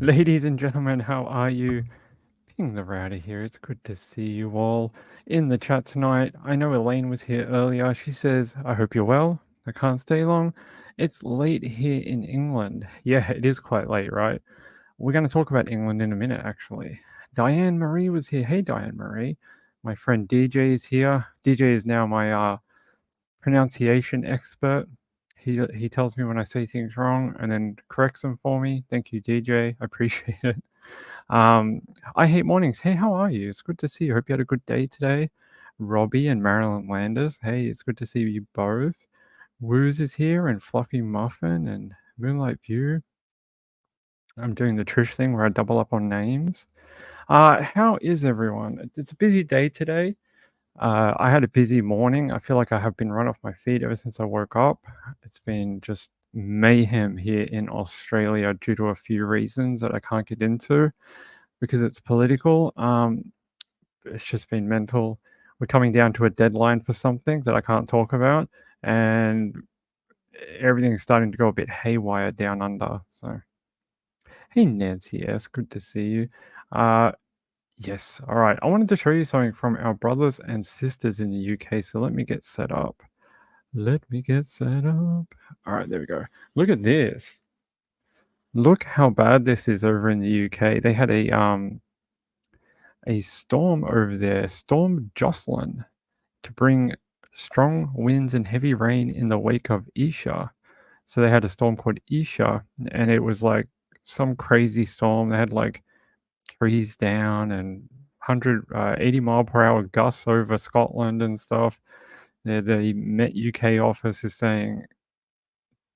Ladies and gentlemen, how are you? Ping the router here. It's good to see you all in the chat tonight. I know Elaine was here earlier. She says, I hope you're well. I can't stay long. It's late here in England. Yeah, it is quite late, right? We're going to talk about England in a minute, actually. Diane Marie was here. Hey, Diane Marie. My friend DJ is here. DJ is now my pronunciation expert. He tells me when I say things wrong and then corrects them for me. Thank you, DJ. I appreciate it. I hate mornings. Hey, how are you? It's good to see you. Hope you had a good day today. Robbie and Marilyn Landers. Hey, it's good to see you both. Woos is here and Fluffy Muffin and Moonlight View. I'm doing the Trish thing where I double up on names. How is everyone? It's a busy day today. I had a busy morning. I feel like I have been run off my feet ever since I woke up. It's been just mayhem here in Australia due to a few reasons that I can't get into because it's political. It's just been mental. We're coming down to a deadline for something that I can't talk about, and everything's starting to go a bit haywire down under. So, hey Nancy S, good to see you. Yes, all right. I wanted to show you something from our brothers and sisters in the UK. So let me get set up. Let me get set up. All right, there we go. Look at this. Look how bad this is over in the UK. They had a storm over there, Storm Jocelyn, to bring strong winds and heavy rain in the wake of Isha. So they had a storm called Isha, and it was like some crazy storm. They had like trees down and 180 mile per hour gusts over Scotland and stuff. The Met UK office is saying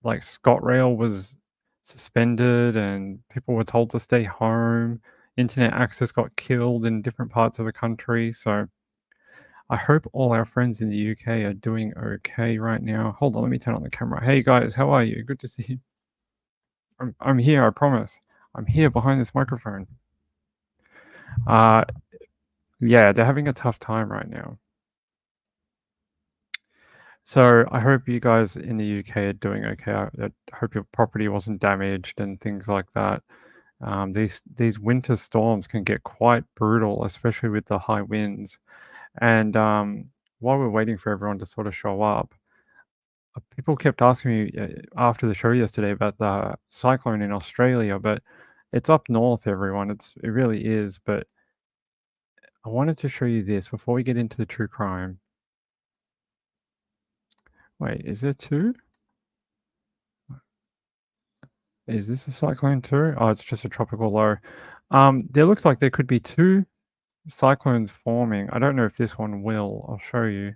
like ScotRail was suspended and people were told to stay home. Internet access got killed in different parts of the country. So I hope all our friends in the UK are doing okay right now. Hold on, let me turn on the camera. Hey guys, how are you? Good to see you. I'm here, I promise. I'm here behind this microphone. Yeah, they're having a tough time right now. So I hope you guys in the UK are doing okay. I hope your property wasn't damaged and things like that. These winter storms can get quite brutal, especially with the high winds. And while we're waiting for everyone to sort of show up, people kept asking me after the show yesterday about the cyclone in Australia, but it's up north, everyone. It really is. But I wanted to show you this before we get into the true crime. Wait, is there two? Is this a cyclone too? Oh, it's just a tropical low. There looks like there could be two cyclones forming. I don't know if this one will. I'll show you.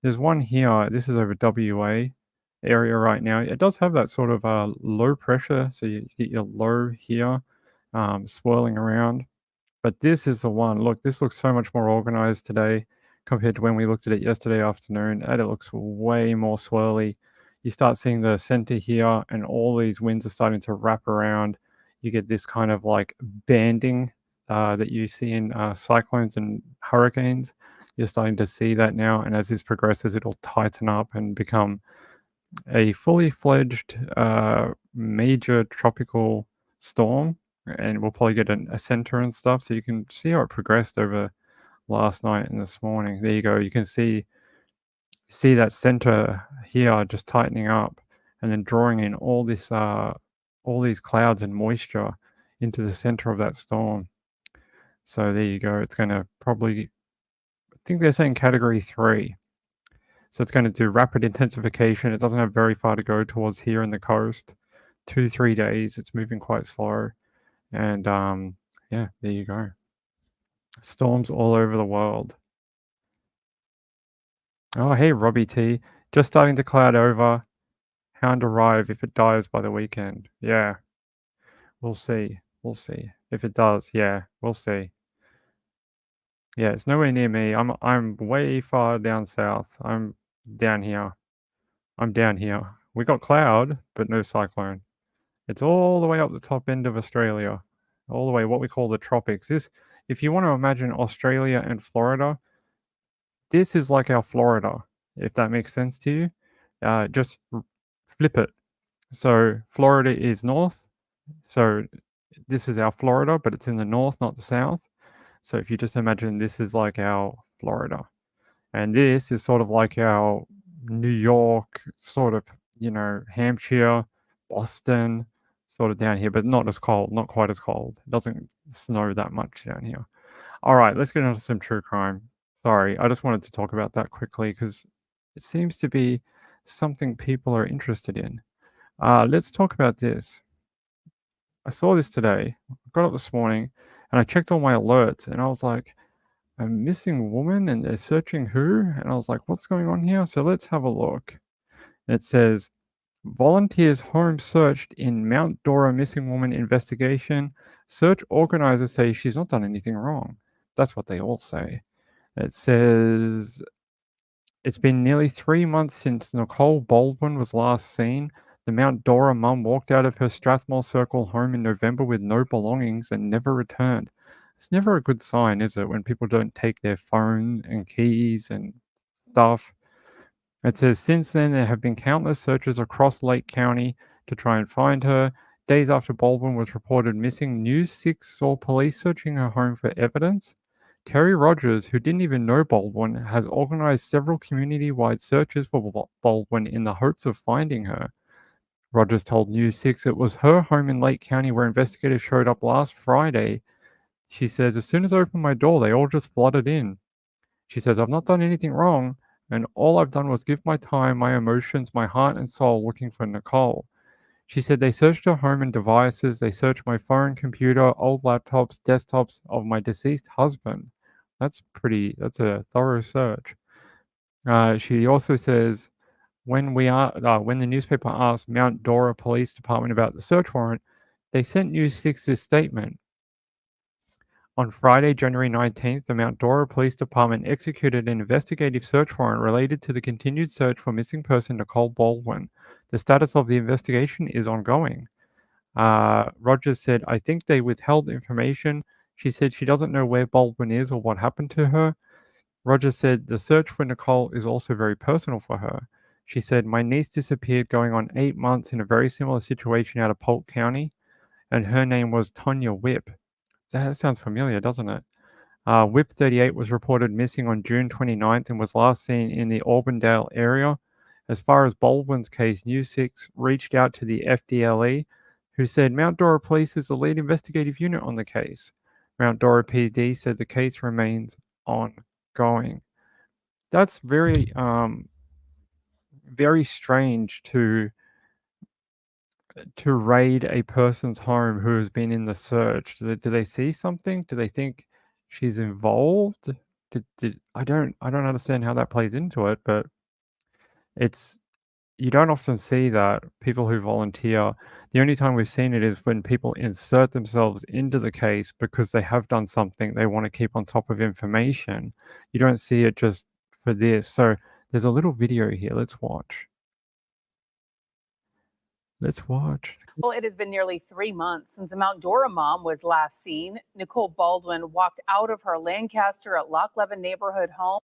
There's one here. This is over WA area right now. It does have that sort of low pressure, so you get your low here swirling around. But this is the one. Look, this looks so much more organized today compared to when we looked at it yesterday afternoon. And it looks way more swirly. You start seeing the center here, and all these winds are starting to wrap around. You get this kind of like banding that you see in cyclones and hurricanes. You're starting to see that now, and as this progresses, it'll tighten up and become a fully fledged major tropical storm, and we'll probably get a center and stuff. So you can see how it progressed over last night and this morning. There you go. You can see that center here just tightening up, and then drawing in all these clouds and moisture into the center of that storm. So there you go. It's going to probably, I think they're saying category 3. So it's going to do rapid intensification. It doesn't have very far to go towards here in the coast. 2-3 days. It's moving quite slow. And yeah, there you go. Storms all over the world. Oh, hey, Robbie T. Just starting to cloud over. Hound arrive if it dies by the weekend. Yeah. We'll see. We'll see. If it does, yeah, we'll see. Yeah, it's nowhere near me. I'm way far down south. I'm down here. I'm down here. We got cloud, but no cyclone. It's all the way up the top end of Australia. All the way, what we call the tropics. This, if you want to imagine Australia and Florida, this is like our Florida, if that makes sense to you. Just flip it. So Florida is north. So this is our Florida, but it's in the north, not the south. So if you just imagine this is like our Florida, and this is sort of like our New York, sort of, Hampshire, Boston, sort of down here, but not as cold, not quite as cold. It doesn't snow that much down here. All right, let's get into some true crime. Sorry, I just wanted to talk about that quickly because it seems to be something people are interested in. Let's talk about this. I saw this today. I got up this morning and I checked all my alerts and I was like, a missing woman and they're searching who? And I was like, what's going on here? So let's have a look. It says, volunteers home searched in Mount Dora missing woman investigation. Search organizers say she's not done anything wrong. That's what they all say. It says, it's been nearly 3 months since Nicole Baldwin was last seen. The Mount Dora mum walked out of her Strathmore Circle home in November with no belongings and never returned. It's never a good sign, is it, when people don't take their phone and keys and stuff? It says, since then, there have been countless searches across Lake County to try and find her. Days after Baldwin was reported missing, News 6 saw police searching her home for evidence. Terry Rogers, who didn't even know Baldwin, has organized several community-wide searches for Baldwin in the hopes of finding her. Rogers told News 6 it was her home in Lake County where investigators showed up last Friday. She says, as soon as I opened my door, they all just flooded in. She says, I've not done anything wrong, and all I've done was give my time, my emotions, my heart and soul looking for Nicole. She said they searched her home and devices. They searched my phone, computer, old laptops, desktops of my deceased husband. That's a thorough search. She also says, when the newspaper asked Mount Dora Police Department about the search warrant, they sent News 6 this statement. On Friday, January 19th, the Mount Dora Police Department executed an investigative search warrant related to the continued search for missing person Nicole Baldwin. The status of the investigation is ongoing. Rogers said, I think they withheld information. She said she doesn't know where Baldwin is or what happened to her. Rogers said the search for Nicole is also very personal for her. She said, my niece disappeared going on 8 months in a very similar situation out of Polk County, and her name was Tonya Whip. That sounds familiar, doesn't it? Whip 38 was reported missing on June 29th and was last seen in the Auburndale area. As far as Baldwin's case, News 6 reached out to the FDLE, who said Mount Dora Police is the lead investigative unit on the case. Mount Dora PD said the case remains ongoing. That's very, very strange to raid a person's home who has been in the search. Do they see something? Do they think she's involved? I don't understand how that plays into it, but it's you don't often see that people who volunteer. The only time we've seen it is when people insert themselves into the case because they have done something they want to keep on top of information. You don't see it just for this. So there's a little video here. Let's watch. Well, it has been nearly 3 months since a Mount Dora mom was last seen. Nicole Baldwin walked out of her Lancaster at Loch Levin neighborhood home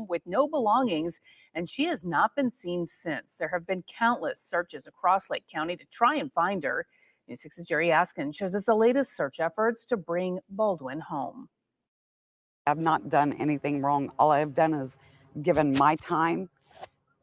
with no belongings, and she has not been seen since. There have been countless searches across Lake County to try and find her. News 6's Jerry Askin shows us the latest search efforts to bring Baldwin home. I've not done anything wrong. All I have done is given my time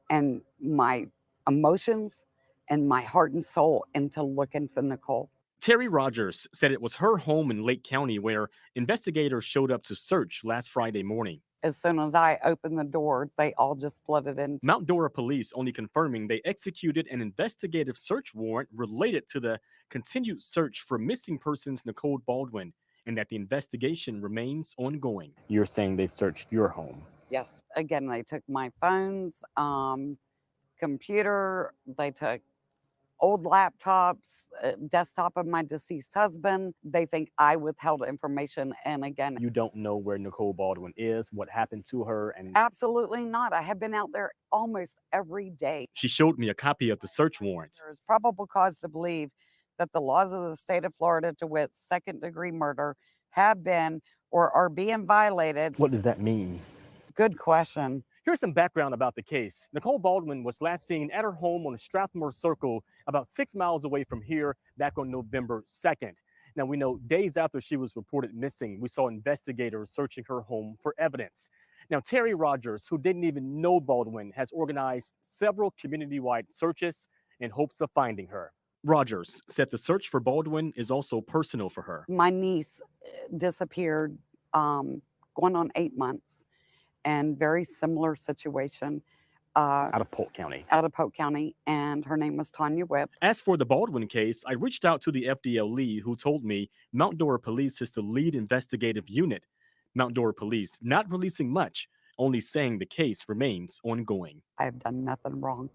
and my emotions and my heart and soul into looking for Nicole. Terry Rogers said it was her home in Lake County where investigators showed up to search last Friday morning. As soon as I opened the door, they all just flooded in. Mount Dora police only confirming they executed an investigative search warrant related to the continued search for missing persons Nicole Baldwin, and that the investigation remains ongoing. You're saying they searched your home? Yes. Again, they took my phones, computer, they took old laptops, desktop of my deceased husband. They think I withheld information. And again, you don't know where Nicole Baldwin is, what happened to her? And absolutely not. I have been out there almost every day. She showed me a copy of the search warrant. There is probable cause to believe that the laws of the state of Florida, to wit, second-degree murder, have been or are being violated. What does that mean? Good question. Here's some background about the case. Nicole Baldwin was last seen at her home on the Strathmore Circle, about 6 miles away from here, back on November 2nd. Now, we know days after she was reported missing, we saw investigators searching her home for evidence. Now, Terry Rogers, who didn't even know Baldwin, has organized several community-wide searches in hopes of finding her. Rogers said the search for Baldwin is also personal for her. My niece disappeared going on 8 months, and very similar situation. Out of Polk County. And her name was Tanya Whip. As for the Baldwin case, I reached out to the FDLE, who told me Mount Dora Police is the lead investigative unit. Mount Dora Police not releasing much, only saying the case remains ongoing. I have done nothing wrong,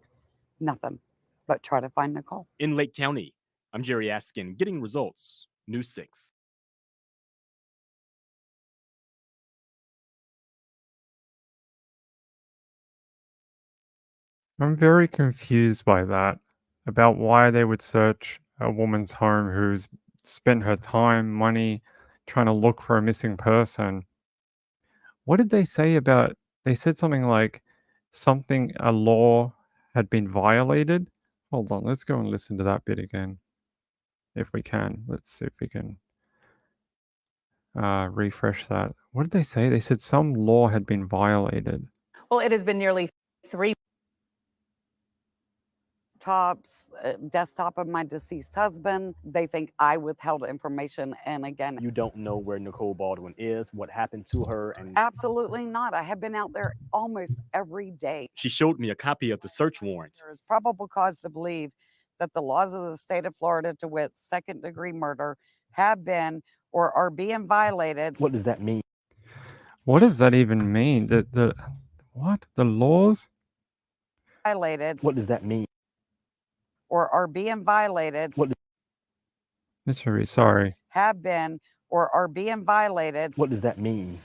nothing, but try to find Nicole. In Lake County, I'm Jerry Askin, getting results, News 6. I'm very confused by that, about why they would search a woman's home who's spent her time, money, trying to look for a missing person. What did they say about, they said something like a law had been violated? Hold on, let's go and listen to that bit again. If we can. Let's see if we can refresh that. What did they say? They said some law had been violated. Well, it has been nearly 3 desktop of my deceased husband. They think I withheld information. And again, You don't know where Nicole Baldwin is, what happened to her, and absolutely not. I have been out there almost every day. she showed me a copy of the search warrant. There is probable cause to believe that the laws of the state of Florida, to wit, second-degree murder, have been or are being violated. What does that mean? What does that even mean? What? The laws? What does that mean? Or are being violated. Mystery, sorry. Have been or are being violated. What does that mean?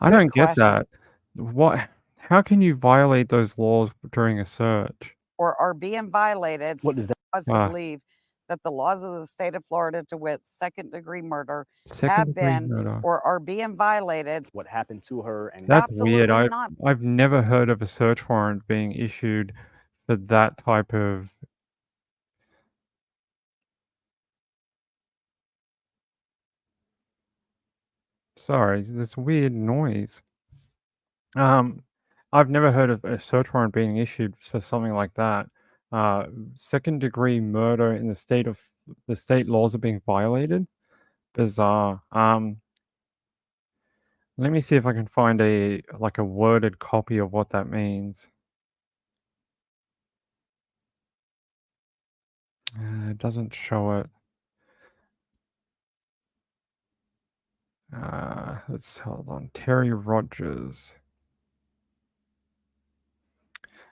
I Good don't get question. that. What? How can you violate those laws during a search? Or are being violated. What does that Cause to believe that the laws of the state of Florida, to wit, second-degree murder, have Second-degree been murder. or are being violated. what happened to her, and That's Absolutely weird. not. I've never heard of a search warrant being issued for that type of. Sorry, this weird noise. I've never heard of a search warrant being issued for something like that. Second-degree murder in the state laws are being violated. Bizarre. Let me see if I can find a worded copy of what that means. It doesn't show it. Let's hold on. Terry Rogers.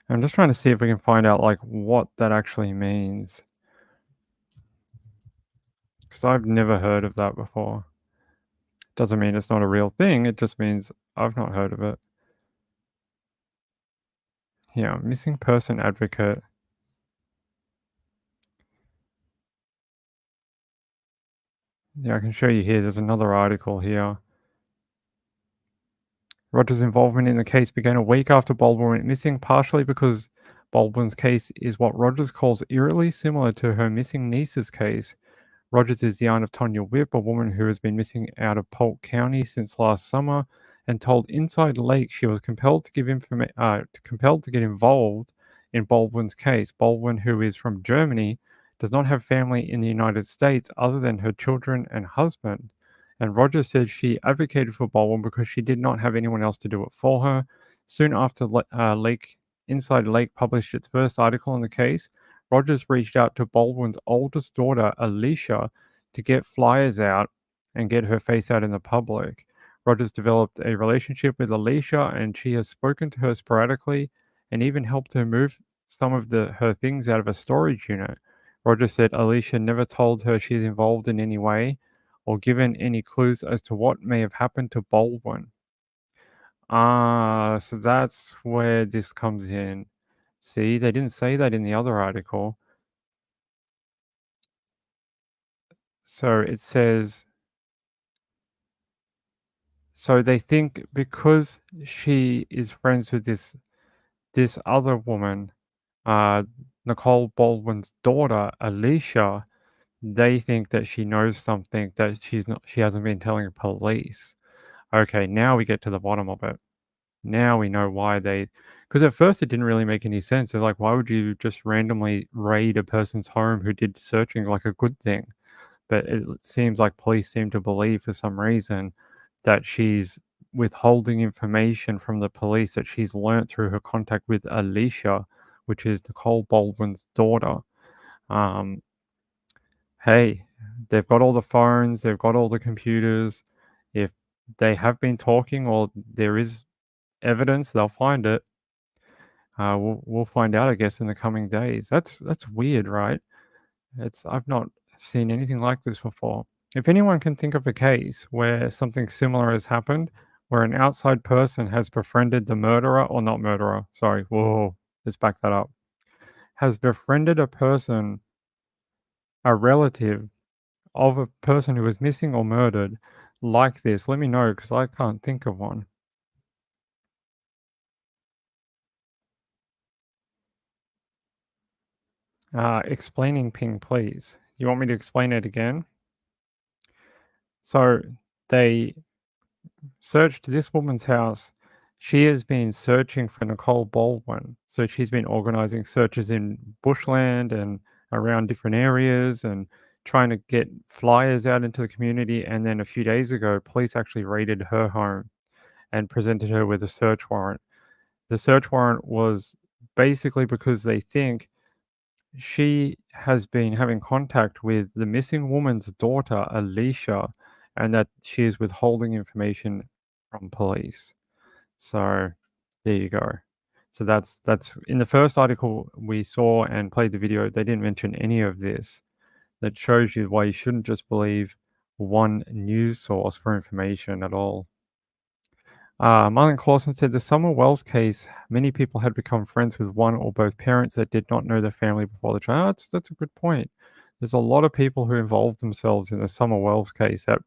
I'm just trying to see if we can find out what that actually means. Because I've never heard of that before. Doesn't mean it's not a real thing, it just means I've not heard of it. Yeah, missing person advocate. Yeah, I can show you here. There's another article here. Rogers' involvement in the case began a week after Baldwin went missing, partially because Baldwin's case is what Rogers calls eerily similar to her missing niece's case. Rogers is the aunt of Tanya Whip, a woman who has been missing out of Polk County since last summer, and told Inside Lake she was compelled to get involved in Baldwin's case. Baldwin, who is from Germany, does not have family in the United States other than her children and husband. And Rogers said she advocated for Baldwin because she did not have anyone else to do it for her. Soon after Inside Lake published its first article on the case, Rogers reached out to Baldwin's oldest daughter, Alicia, to get flyers out and get her face out in the public. Rogers developed a relationship with Alicia, and she has spoken to her sporadically and even helped her move some of her things out of a storage unit. Rogers said Alicia never told her she's involved in any way or given any clues as to what may have happened to Baldwin. So that's where this comes in. See, they didn't say that in the other article. So it says, so they think because she is friends with this other woman, Nicole Baldwin's daughter, Alicia, they think that she knows something that she hasn't been telling police. Okay, now we get to the bottom of it. Now we know why because at first it didn't really make any sense. They're like, why would you just randomly raid a person's home who did searching like a good thing? But it seems like police seem to believe for some reason that she's withholding information from the police that she's learnt through her contact with Alicia, which is Nicole Baldwin's daughter. Um, hey, they've got all the phones, they've got all the computers. If they have been talking or there is evidence, they'll find it. We'll find out, I guess, in the coming days. That's weird, right? I've not seen anything like this before. If anyone can think of a case where something similar has happened, where an outside person has befriended the murderer, or not murderer, sorry, whoa, let's back that up, has befriended a relative of a person who was missing or murdered like this, let me know because I can't think of one. Explaining ping, please. You want me to explain it again? So they searched this woman's house. She has been searching for Nicole Baldwin. So she's been organizing searches in bushland and around different areas and trying to get flyers out into the community. And then a few days ago, police actually raided her home and presented her with a search warrant. The search warrant was basically because they think she has been having contact with the missing woman's daughter, Alicia, and that she is withholding information from police. So there you go. So that's in the first article we saw and played the video, they didn't mention any of this. That shows you why you shouldn't just believe one news source for information at all. Marlon Clausen said the Summer Wells case, many people had become friends with one or both parents that did not know their family before the trial. That's a good point. There's a lot of people who involved themselves in the Summer Wells case that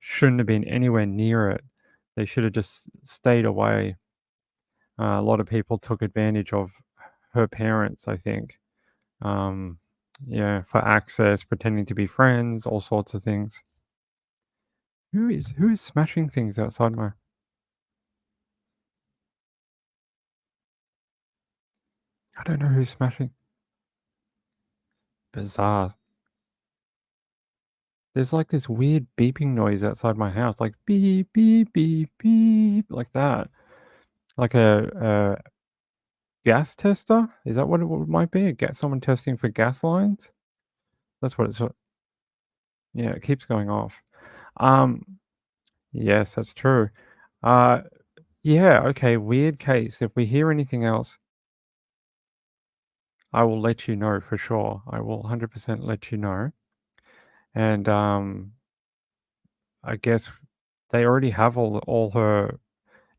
shouldn't have been anywhere near it. They should have just stayed away. A lot of people took advantage of her parents, I think. Yeah, for access, pretending to be friends, all sorts of things. Who is smashing things outside my... I don't know who's smashing. Bizarre. There's like this weird beeping noise outside my house, like beep, beep, beep, beep, like that. Like a gas tester? Is that what it might be? Someone testing for gas lines? That's what it's... Yeah, it keeps going off. Yes, that's true. Yeah, okay, weird case. If we hear anything else, I will let you know for sure. I will 100% let you know. And I guess they already have all her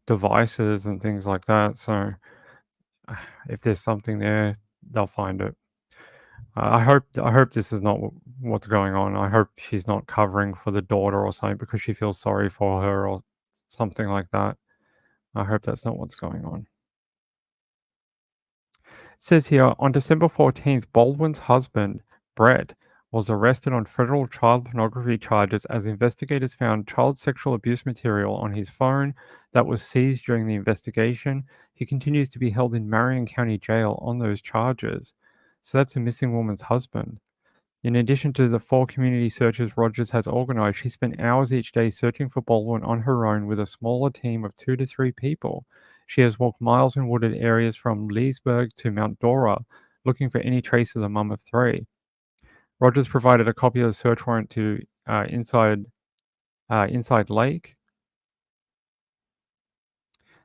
devices and things like that. So if there's something there, they'll find it. I hope this is not what's going on. I hope she's not covering for the daughter or something because she feels sorry for her or something like that. I hope that's not what's going on. It says here, on December 14th, Baldwin's husband, Brett, was arrested on federal child pornography charges as investigators found child sexual abuse material on his phone that was seized during the investigation. He continues to be held in Marion County Jail on those charges. So that's a missing woman's husband. In addition to the 4 community searches Rogers has organized, she spent hours each day searching for Baldwin on her own with a smaller team of 2 to 3 people. She has walked miles in wooded areas from Leesburg to Mount Dora, looking for any trace of the mum of 3. Rogers provided a copy of the search warrant to Inside Lake.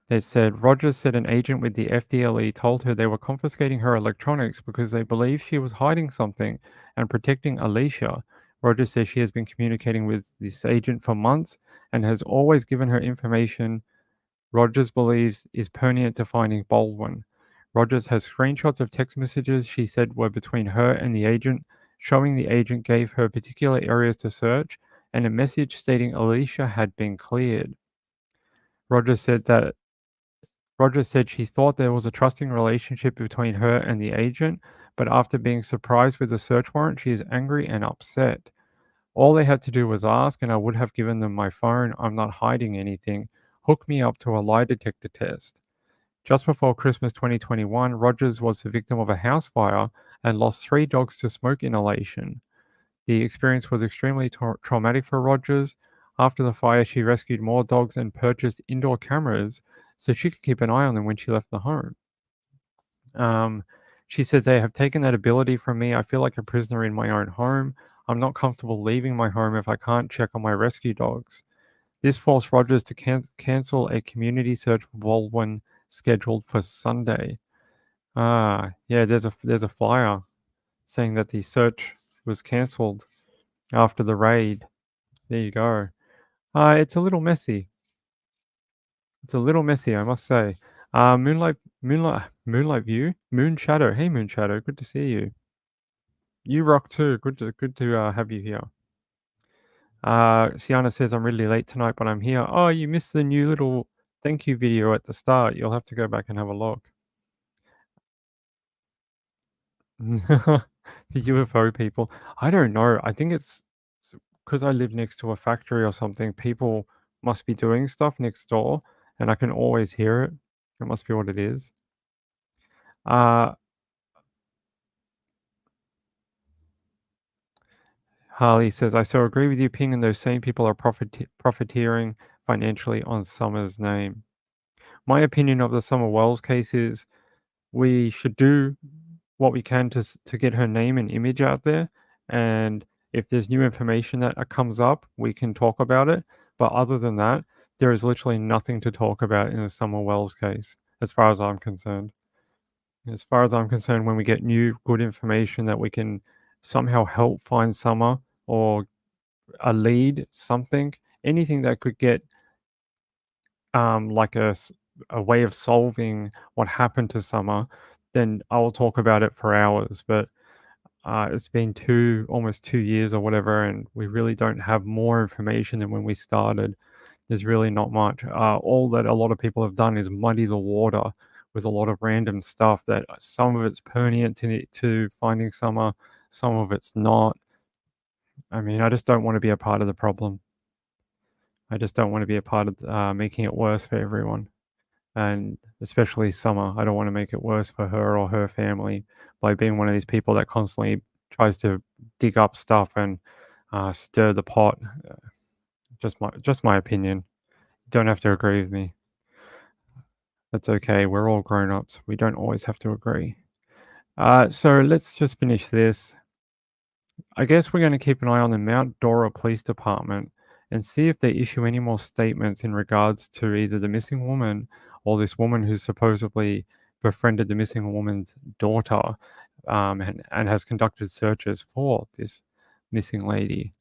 They said Rogers said an agent with the FDLE told her they were confiscating her electronics because they believed she was hiding something and protecting Alicia. Rogers says she has been communicating with this agent for months and has always given her information Rogers believes is pertinent to finding Baldwin. Rogers has screenshots of text messages she said were between her and the agent, showing the agent gave her particular areas to search and a message stating Alicia had been cleared. Rogers said she thought there was a trusting relationship between her and the agent, but after being surprised with the search warrant, she is angry and upset. All they had to do was ask, and I would have given them my phone. I'm not hiding anything. Hook me up to a lie detector test. Just before Christmas 2021, Rogers was the victim of a house fire and lost 3 dogs to smoke inhalation. The experience was extremely traumatic for Rogers. After the fire, she rescued more dogs and purchased indoor cameras so she could keep an eye on them when she left the home. She says, they have taken that ability from me. I feel like a prisoner in my own home. I'm not comfortable leaving my home if I can't check on my rescue dogs. This forced Rogers to cancel a community search for Baldwin scheduled for Sunday. Yeah, there's a flyer saying that the search was cancelled after the raid. There you go. It's a little messy. It's a little messy, I must say. Moonlight View, Moon Shadow. Hey, Moon Shadow, good to see you. You rock too. Good to have you here. Sienna says I'm really late tonight, but I'm here. Oh, you missed the new little thank you video at the start. You'll have to go back and have a look. The UFO people. I don't know. I think it's because I live next to a factory or something. People must be doing stuff next door, and I can always hear it. It must be what it is. Harley says, I so agree with you, Ping, and those same people are profiteering financially on Summer's name. My opinion of the Summer Wells case is we should do what we can to get her name and image out there. And if there's new information that comes up, we can talk about it. But other than that, there is literally nothing to talk about in the Summer Wells case, as far as I'm concerned. As far as I'm concerned, when we get new good information that we can somehow help find Summer or a lead, something, anything that could get like a way of solving what happened to Summer, then I'll talk about it for hours. But it's been almost 2 years or whatever, and we really don't have more information than when we started. There's really not much. All that a lot of people have done is muddy the water with a lot of random stuff that some of it's pertinent to finding Summer, some of it's not. I mean, I just don't want to be a part of the problem. I just don't want to be a part of making it worse for everyone, and especially Summer. I don't want to make it worse for her or her family by being one of these people that constantly tries to dig up stuff and stir the pot. Just my opinion. You don't have to agree with me. That's okay. We're all grown-ups. We don't always have to agree. So let's just finish this. I guess we're going to keep an eye on the Mount Dora Police Department and see if they issue any more statements in regards to either the missing woman or this woman who's supposedly befriended the missing woman's daughter, and has conducted searches for this missing lady.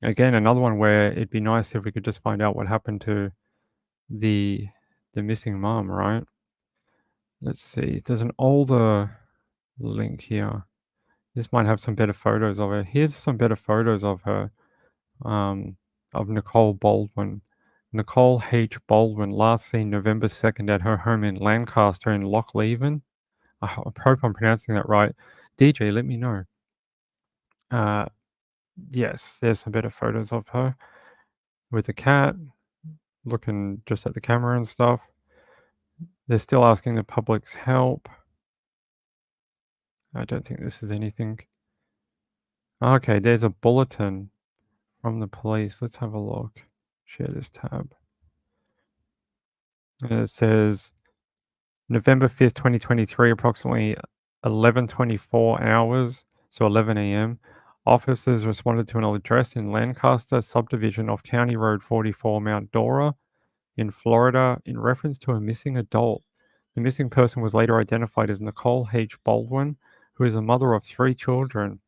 Again, another one where it'd be nice if we could just find out what happened to the missing mom, right? Let's see. There's an older link here. This might have some better photos of her. Here's some better photos of her, of Nicole Baldwin. Nicole H. Baldwin, last seen November 2nd at her home in Lancaster in Lochleven. I hope I'm pronouncing that right. DJ, let me know. Yes, there's some better photos of her with the cat, looking just at the camera and stuff. They're still asking the public's help. I don't think this is anything. Okay, there's a bulletin from the police. Let's have a look. Share this tab. And it says November 5th, 2023, approximately 11:24 hours, so 11 a.m. Officers responded to an address in Lancaster subdivision of County Road 44, Mount Dora, in Florida, in reference to a missing adult. The missing person was later identified as Nicole H. Baldwin, who is a mother of 3 children.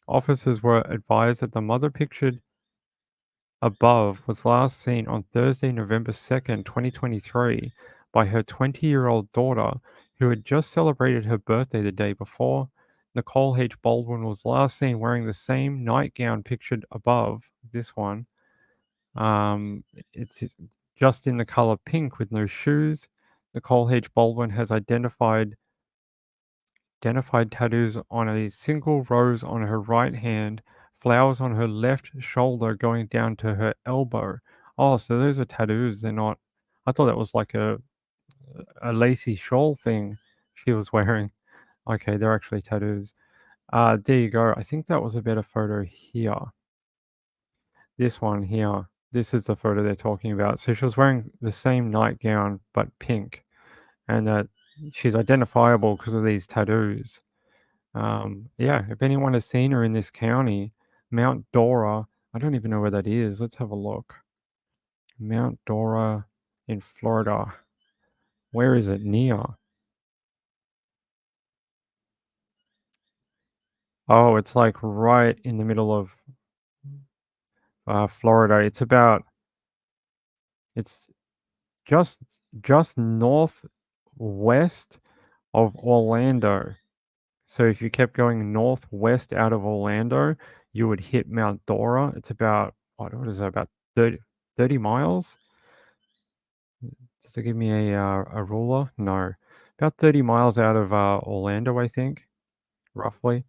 Officers were advised that the mother pictured above was last seen on Thursday, November 2nd, 2023, by her 20-year-old daughter, who had just celebrated her birthday the day before. Nicole H. Baldwin was last seen wearing the same nightgown pictured above, this one. It's just in the color pink with no shoes. Nicole H. Baldwin has identified identified tattoos on a single rose on her right hand, flowers on her left shoulder going down to her elbow. Oh, so those are tattoos. They're not. I thought that was like a lacy shawl thing she was wearing. Okay, they're actually tattoos. There you go. I think that was a better photo here. This one here. This is the photo they're talking about. So she was wearing the same nightgown, but pink. And she's identifiable because of these tattoos. Yeah, if anyone has seen her in this county, Mount Dora, I don't even know where that is. Let's have a look. Mount Dora in Florida. Where is it near? Oh, it's like right in the middle of Florida. It's just northwest of Orlando. So if you kept going northwest out of Orlando, you would hit Mount Dora. It's about, what is that, about 30 miles? Does it give me a ruler? No. About 30 miles out of Orlando, I think, roughly.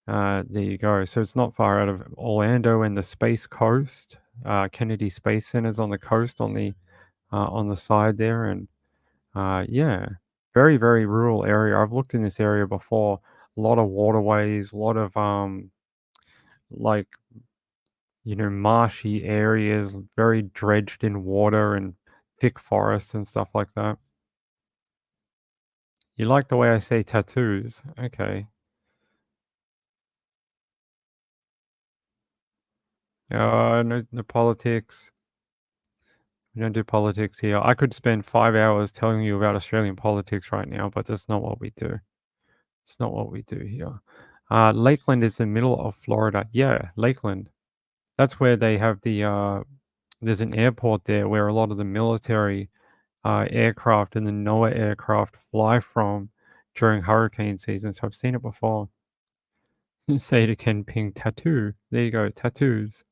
There you go. So it's not far out of Orlando and the Space Coast. Kennedy Space Center's on the coast on the side there. And yeah, very, very rural area. I've looked in this area before. A lot of waterways, a lot of like, marshy areas, very dredged in water and thick forests and stuff like that. You like the way I say tattoos? Okay. No politics. We don't do politics here. I could spend 5 hours telling you about Australian politics right now, but that's not what we do. It's not what we do here. Lakeland is the middle of Florida. Yeah, Lakeland. That's where they have there's an airport there where a lot of the military aircraft and the NOAA aircraft fly from during hurricane season. So I've seen it before. Say to Ken Ping, tattoo. There you go, tattoos.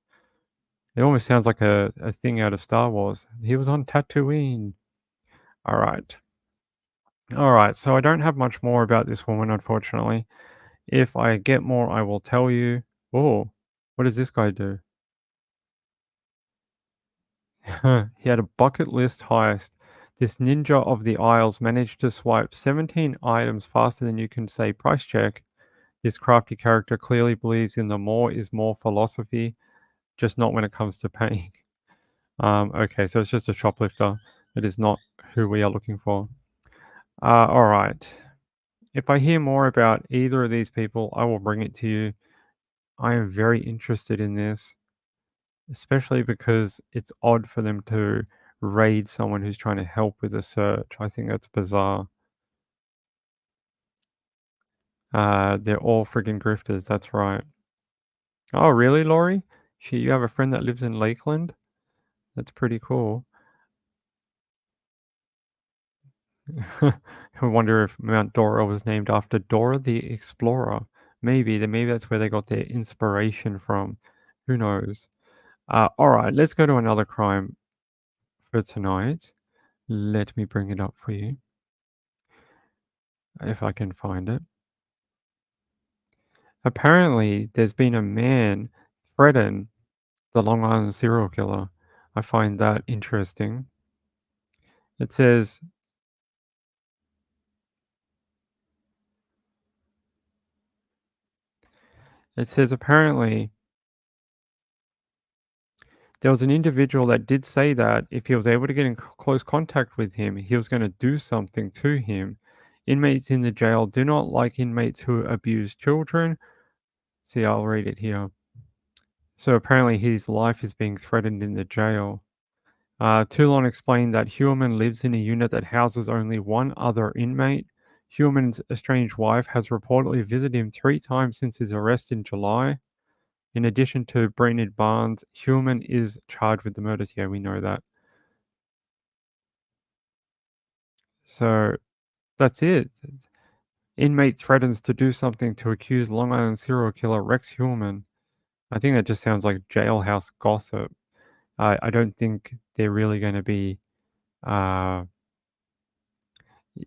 It almost sounds like a thing out of Star Wars. He was on Tatooine. All right. All right. So I don't have much more about this woman, unfortunately. If I get more, I will tell you. Oh, what does this guy do? He had a bucket list heist. This ninja of the aisles managed to swipe 17 items faster than you can say price check. This crafty character clearly believes in the more is more philosophy, just not when it comes to paying. Okay, so it's just a shoplifter. It is not who we are looking for. All right. If I hear more about either of these people, I will bring it to you. I am very interested in this, especially because it's odd for them to raid someone who's trying to help with a search. I think that's bizarre. They're all friggin' grifters. That's right. Oh, really, Laurie? You have a friend that lives in Lakeland? That's pretty cool. I wonder if Mount Dora was named after Dora the Explorer. Maybe that's where they got their inspiration from. Who knows? All right, let's go to another crime for tonight. Let me bring it up for you, if I can find it. Apparently, there's been a man threaten the Long Island serial killer. I find that interesting. It says apparently there was an individual that did say that if he was able to get in close contact with him, he was going to do something to him. Inmates in the jail do not like inmates who abuse children. See, I'll read it here. So apparently his life is being threatened in the jail. Toulon explained that Heumann lives in a unit that houses only one other inmate. Heumann's estranged wife has reportedly visited him 3 times since his arrest in July. In addition to Brainerd Barnes, Heumann is charged with the murders. Yeah, we know that. So that's it. Inmate threatens to do something to accuse Long Island serial killer Rex Heumann. I think that just sounds like jailhouse gossip. I don't think they're really going to be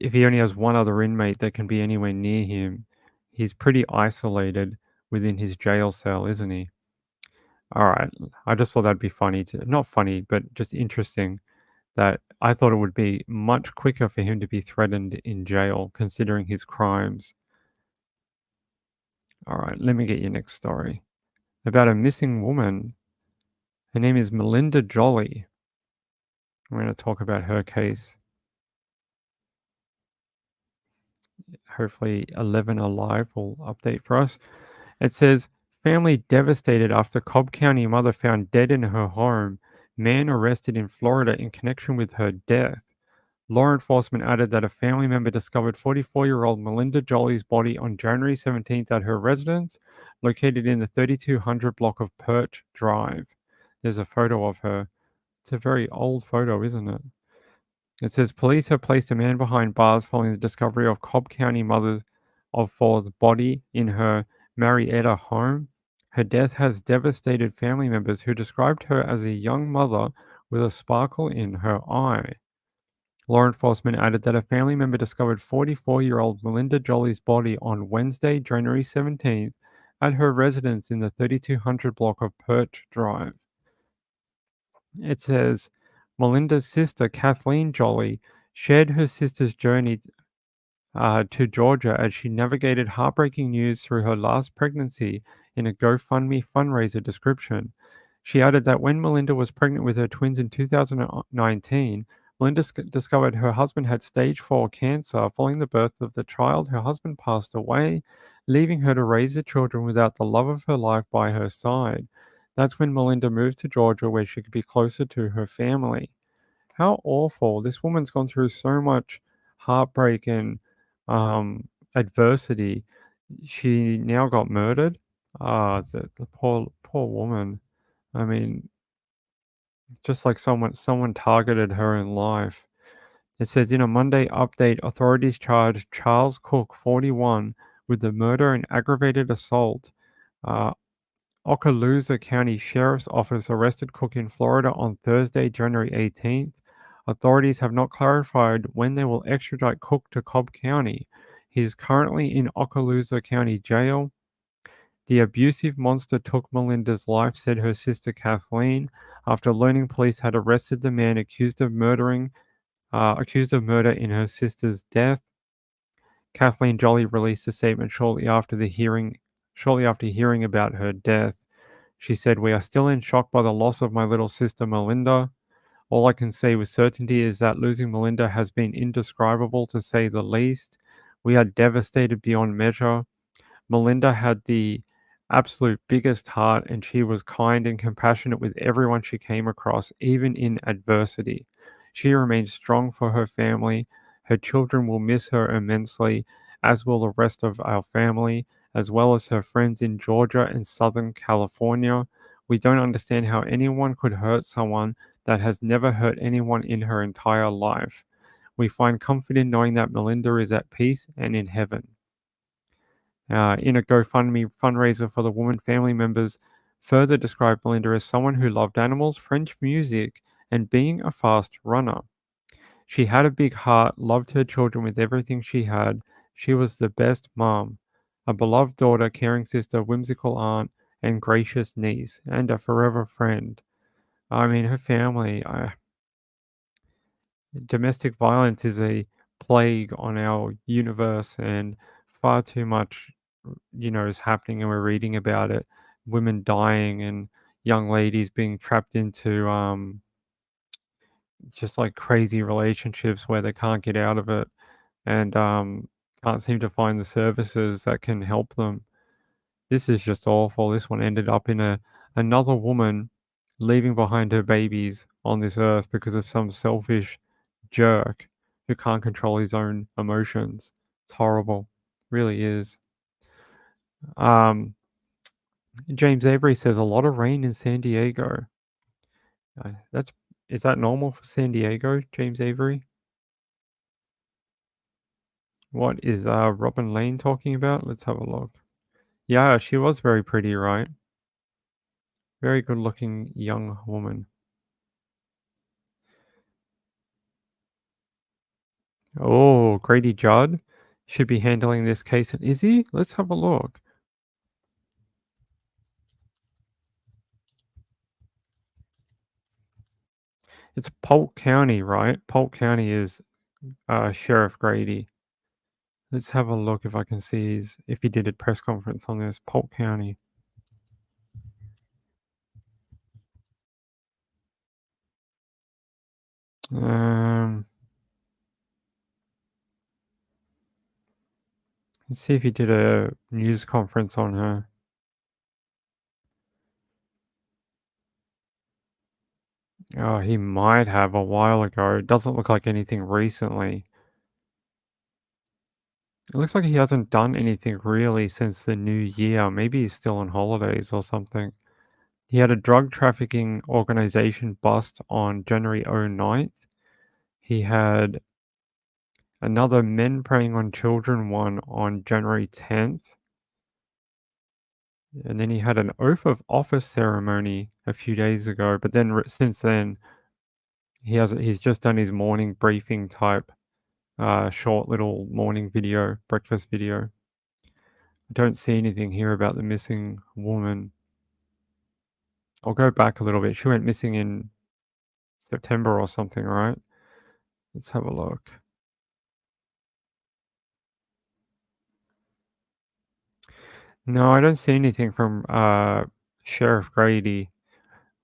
If he only has one other inmate that can be anywhere near him, he's pretty isolated within his jail cell, isn't he? All right. I just thought that'd be funny not funny, but just interesting that I thought it would be much quicker for him to be threatened in jail considering his crimes. All right, let me get your next story. About a missing woman. Her name is Melinda Jolly. I'm going to talk about her case. Hopefully 11 Alive will update for us. It says, family devastated after Cobb County mother found dead in her home. Man arrested in Florida in connection with her death. Law enforcement added that a family member discovered 44-year-old Melinda Jolly's body on January 17th at her residence, located in the 3200 block of Perch Drive. There's a photo of her. It's a very old photo, isn't it? It says police have placed a man behind bars following the discovery of Cobb County mother of four's body in her Marietta home. Her death has devastated family members who described her as a young mother with a sparkle in her eye. Law enforcement added that a family member discovered 44-year-old Melinda Jolly's body on Wednesday, January 17th, at her residence in the 3200 block of Perch Drive. It says Melinda's sister, Kathleen Jolly, shared her sister's journey to Georgia as she navigated heartbreaking news through her last pregnancy in a GoFundMe fundraiser description. She added that when Melinda was pregnant with her twins in 2019, Melinda discovered her husband had stage 4 cancer. Following the birth of the child, her husband passed away, leaving her to raise the children without the love of her life by her side. That's when Melinda moved to Georgia where she could be closer to her family. How awful. This woman's gone through so much heartbreak and adversity. She now got murdered. The poor woman. I mean, just like someone targeted her in life. It says in a Monday update, authorities charged Charles Cook, 41, with the murder and aggravated assault. Okaloosa County Sheriff's Office arrested Cook in Florida on Thursday, January 18th. Authorities have not clarified when they will extradite Cook to Cobb County. He is currently in Okaloosa County Jail. The abusive monster took Melinda's life, said her sister Kathleen, after learning police had arrested the man accused of murder in her sister's death. Kathleen Jolly released a statement shortly after hearing about her death. She said, "We are still in shock by the loss of my little sister Melinda. All I can say with certainty is that losing Melinda has been indescribable, to say the least. We are devastated beyond measure. Melinda had the absolute biggest heart, and she was kind and compassionate with everyone she came across, even in adversity. She remains strong for her family. Her children will miss her immensely, as will the rest of our family, as well as her friends in Georgia and Southern California. We don't understand how anyone could hurt someone that has never hurt anyone in her entire life. We find comfort in knowing that Melinda is at peace and in heaven." In a GoFundMe fundraiser for the woman, family members further described Melinda as someone who loved animals, French music, and being a fast runner. She had a big heart, loved her children with everything she had. She was the best mom, a beloved daughter, caring sister, whimsical aunt, and gracious niece, and a forever friend. I mean, her family, domestic violence is a plague on our universe, and far too much, is happening, and we're reading about it. Women dying and young ladies being trapped into just like crazy relationships where they can't get out of it, and can't seem to find the services that can help them. This is just awful. This one ended up in another woman leaving behind her babies on this earth because of some selfish jerk who can't control his own emotions. It's horrible. Really is. James Avery says a lot of rain in San Diego. That's Is that normal for San Diego, James Avery? What is Robin Lane talking about? Let's have a look. Yeah, she was very pretty, right? Very good looking young woman. Oh, Official Grady Judd should be handling this case. Is he? Let's have a look. It's Polk County, right? Polk County is Sheriff Grady. Let's have a look if I can see if he did a press conference on this. Polk County. Let's see if he did a news conference on her. Oh, he might have a while ago. It doesn't look like anything recently. It looks like he hasn't done anything really since the new year. Maybe he's still on holidays or something. He had a drug trafficking organization bust on January 09th. He had another men preying on children one on January 10th. And then he had an oath of office ceremony a few days ago. But then since then, he's just done his morning briefing type short little morning video, breakfast video. I don't see anything here about the missing woman. I'll go back a little bit. She went missing in September or something, right? Let's have a look. No, I don't see anything from Sheriff Grady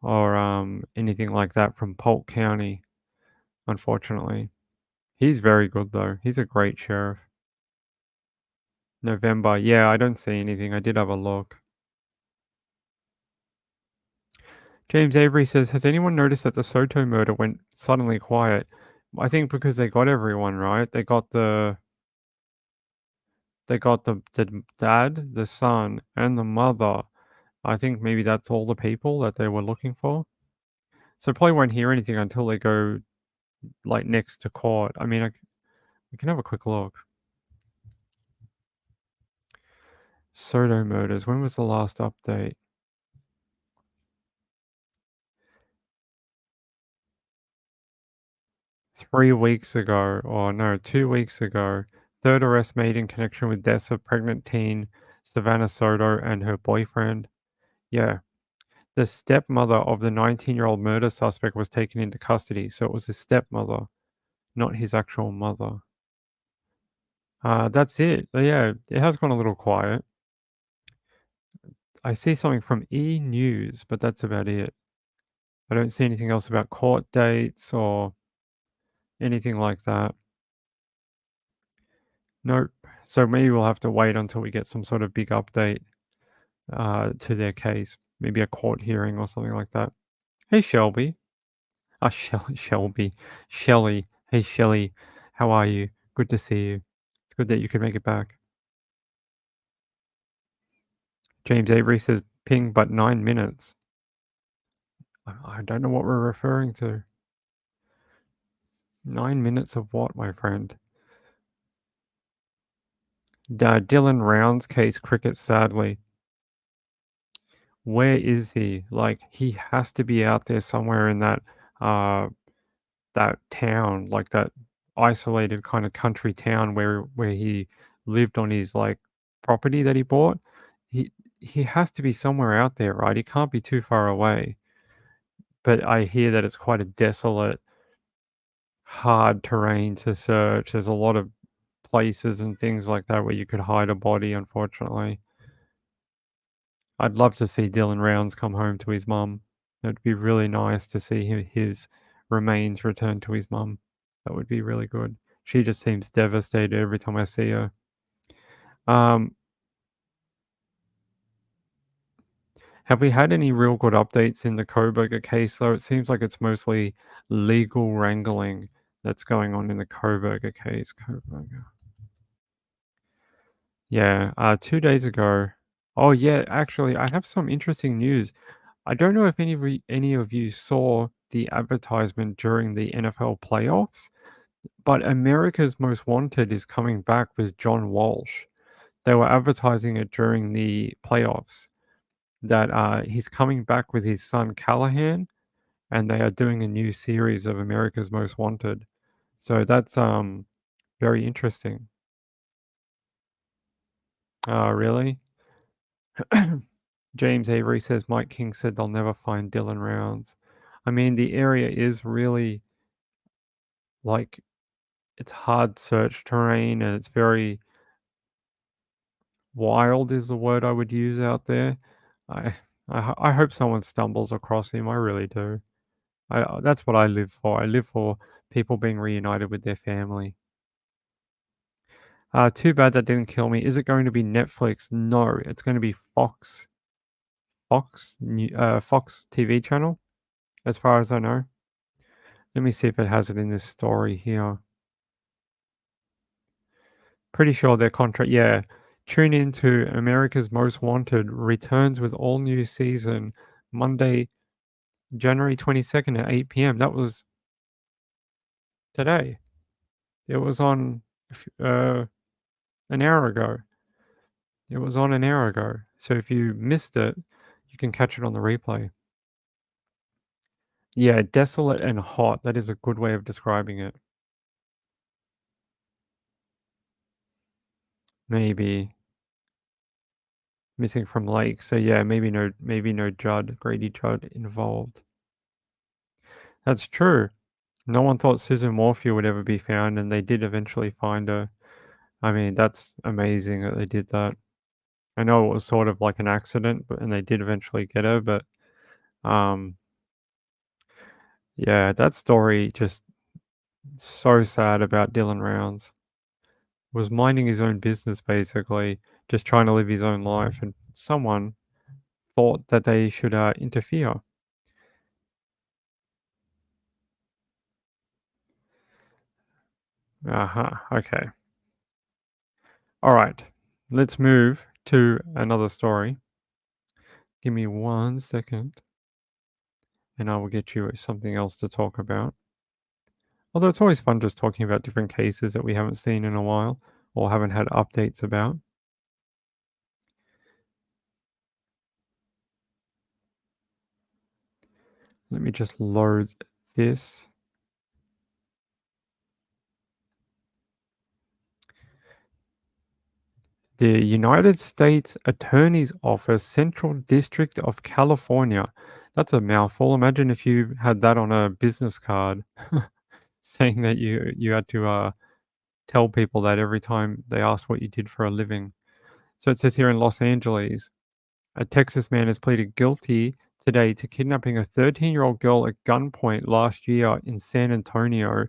or anything like that from Polk County, unfortunately. He's very good though. He's a great sheriff. November. Yeah, I don't see anything. I did have a look. James Avery says, has anyone noticed that the Soto murder went suddenly quiet? I think because they got everyone, right? They got the dad, the son, and the mother. I think maybe that's all the people that they were looking for. So probably won't hear anything until they go like next to court. I mean, we can have a quick look. Soto murders. When was the last update? 3 weeks ago, or no, 2 weeks ago. Third arrest made in connection with deaths of pregnant teen Savannah Soto and her boyfriend. Yeah. The stepmother of the 19-year-old murder suspect was taken into custody. So it was his stepmother, not his actual mother. That's it. Yeah, it has gone a little quiet. I see something from E! News, but that's about it. I don't see anything else about court dates or anything like that. Nope. So maybe we'll have to wait until we get some sort of big update to their case. Maybe a court hearing or something like that. Hey, Shelby. Shelby. Shelly. Hey, Shelly. How are you? Good to see you. It's good that you could make it back. James Avery says ping, but 9 minutes. I don't know what we're referring to. 9 minutes of what, my friend? Dylan Rounds case cricket, sadly. Where is he? Like, he has to be out there somewhere in that town, like that isolated kind of country town where he lived on his like property that he bought. He has to be somewhere out there, right? He can't be too far away. But I hear that it's quite a desolate, hard terrain to search. There's a lot of places and things like that where you could hide a body, unfortunately. I'd love to see Dylan Rounds come home to his mum. It'd be really nice to see his remains returned to his mum. That would be really good. She just seems devastated every time I see her. Have we had any real good updates in the Koberger case, though? It seems like it's mostly legal wrangling that's going on in the Koberger case. Koberger. Yeah, 2 days ago. Oh, yeah, actually, I have some interesting news. I don't know if any of you saw the advertisement during the NFL playoffs, but America's Most Wanted is coming back with John Walsh. They were advertising it during the playoffs that he's coming back with his son Callahan, and they are doing a new series of America's Most Wanted. So that's Very interesting. Really? James Avery says Mike King said they'll never find Dylan Rounds. I mean, the area is really like it's hard search terrain and it's very wild is the word I would use out there. I I hope someone stumbles across him. I really do. That's what I live for. I live for people being reunited with their family. Too bad that didn't kill me. Is it going to be Netflix? No, it's going to be Fox TV channel, as far as I know. Let me see if it has it in this story here. Pretty sure their contract. Yeah, tune in to America's Most Wanted returns with all new season Monday, January 22nd at 8 p.m. That was today. It was on an hour ago. It was on an hour ago. So if you missed it, you can catch it on the replay. Yeah, desolate and hot. That is a good way of describing it. Maybe missing from lake. So yeah, maybe no Grady Judd involved. That's true. No one thought Susan Morphew would ever be found, and they did eventually find her. I mean, that's amazing that they did that. I know it was sort of like an accident, and they did eventually get her, but yeah, that story just so sad about Dylan Rounds. Was minding his own business basically, just trying to live his own life, and someone thought that they should interfere. Okay. All right. Let's move to another story. Give me 1 second, and I will get you something else to talk about. Although it's always fun just talking about different cases that we haven't seen in a while or haven't had updates about. Let me just load this. The United States Attorney's Office, Central District of California. That's a mouthful. Imagine if you had that on a business card saying that you had to tell people that every time they asked what you did for a living. So it says here in Los Angeles, a Texas man has pleaded guilty today to kidnapping a 13-year-old girl at gunpoint last year in San Antonio,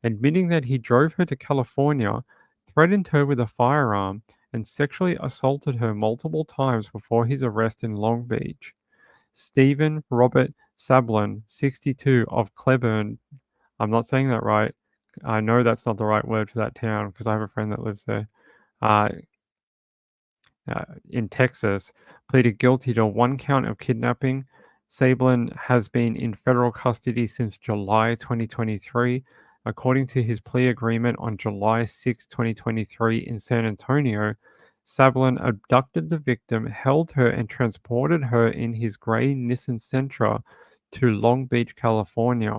admitting that he drove her to California, threatened her with a firearm, and sexually assaulted her multiple times before his arrest in Long Beach. Stephen Robert Sablin, 62, of Cleburne. I'm not saying that right. I know that's not the right word for that town because I have a friend that lives there. Uh, in Texas, pleaded guilty to one count of kidnapping. Sablin has been in federal custody since July 2023. According to his plea agreement on July 6, 2023, in San Antonio, Sablin abducted the victim, held her, and transported her in his gray Nissan Sentra to Long Beach, California.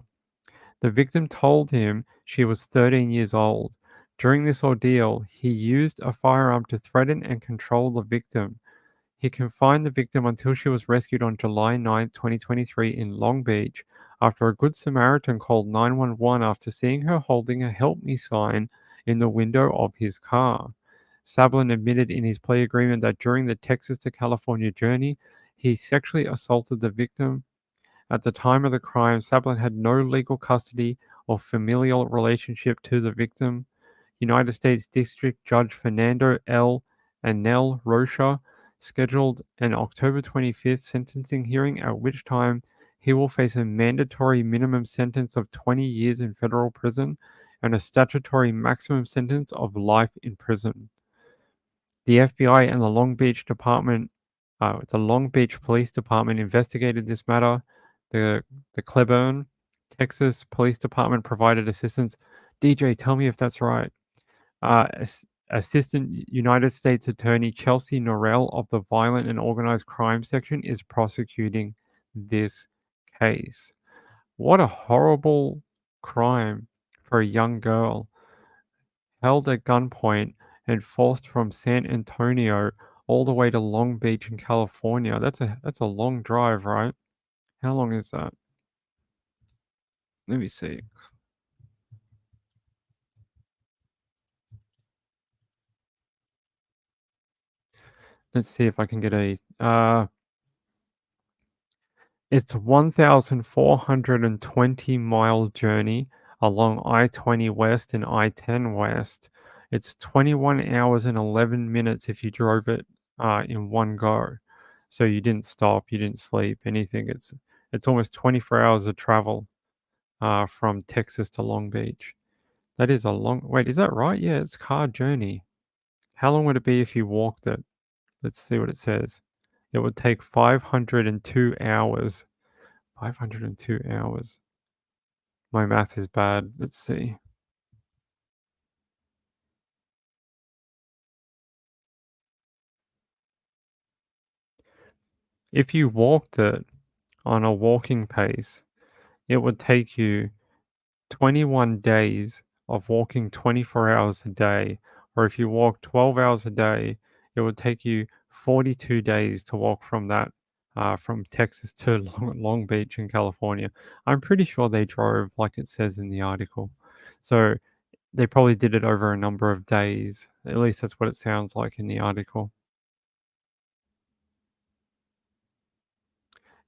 The victim told him she was 13 years old. During this ordeal, he used a firearm to threaten and control the victim. He confined the victim until she was rescued on July 9, 2023 in Long Beach after a Good Samaritan called 911 after seeing her holding a "Help Me" sign in the window of his car. Sablin admitted in his plea agreement that during the Texas to California journey, he sexually assaulted the victim. At the time of the crime, Sablin had no legal custody or familial relationship to the victim. United States District Judge Fernando L. Anel Rocha scheduled an October 25th sentencing hearing, at which time he will face a mandatory minimum sentence of 20 years in federal prison and a statutory maximum sentence of life in prison. The FBI and the Long Beach Police Department investigated this matter. The Cleburne, Texas Police Department provided assistance. DJ, tell me if that's right. Assistant United States Attorney Chelsea Norrell of the Violent and Organized Crime Section is prosecuting this case. What a horrible crime for a young girl. held at gunpoint and forced from San Antonio all the way to Long Beach in California. That's a long drive, right? How long is that? Let me see. Let's see if I can get a it's 1,420-mile journey along I-20 West and I-10 West. It's 21 hours and 11 minutes if you drove it in one go. So you didn't stop, you didn't sleep, anything. It's almost 24 hours of travel from Texas to Long Beach. That is a long. Wait, is that right? Yeah, it's car journey. How long would it be if you walked it? Let's see what it says. It would take 502 hours. 502 hours. My math is bad. Let's see. If you walked it on a walking pace, it would take you 21 days of walking 24 hours a day. Or if you walk 12 hours a day, it would take you 42 days to walk from that, from Texas to Long Beach in California. I'm pretty sure they drove like it says in the article. So they probably did it over a number of days. At least that's what it sounds like in the article.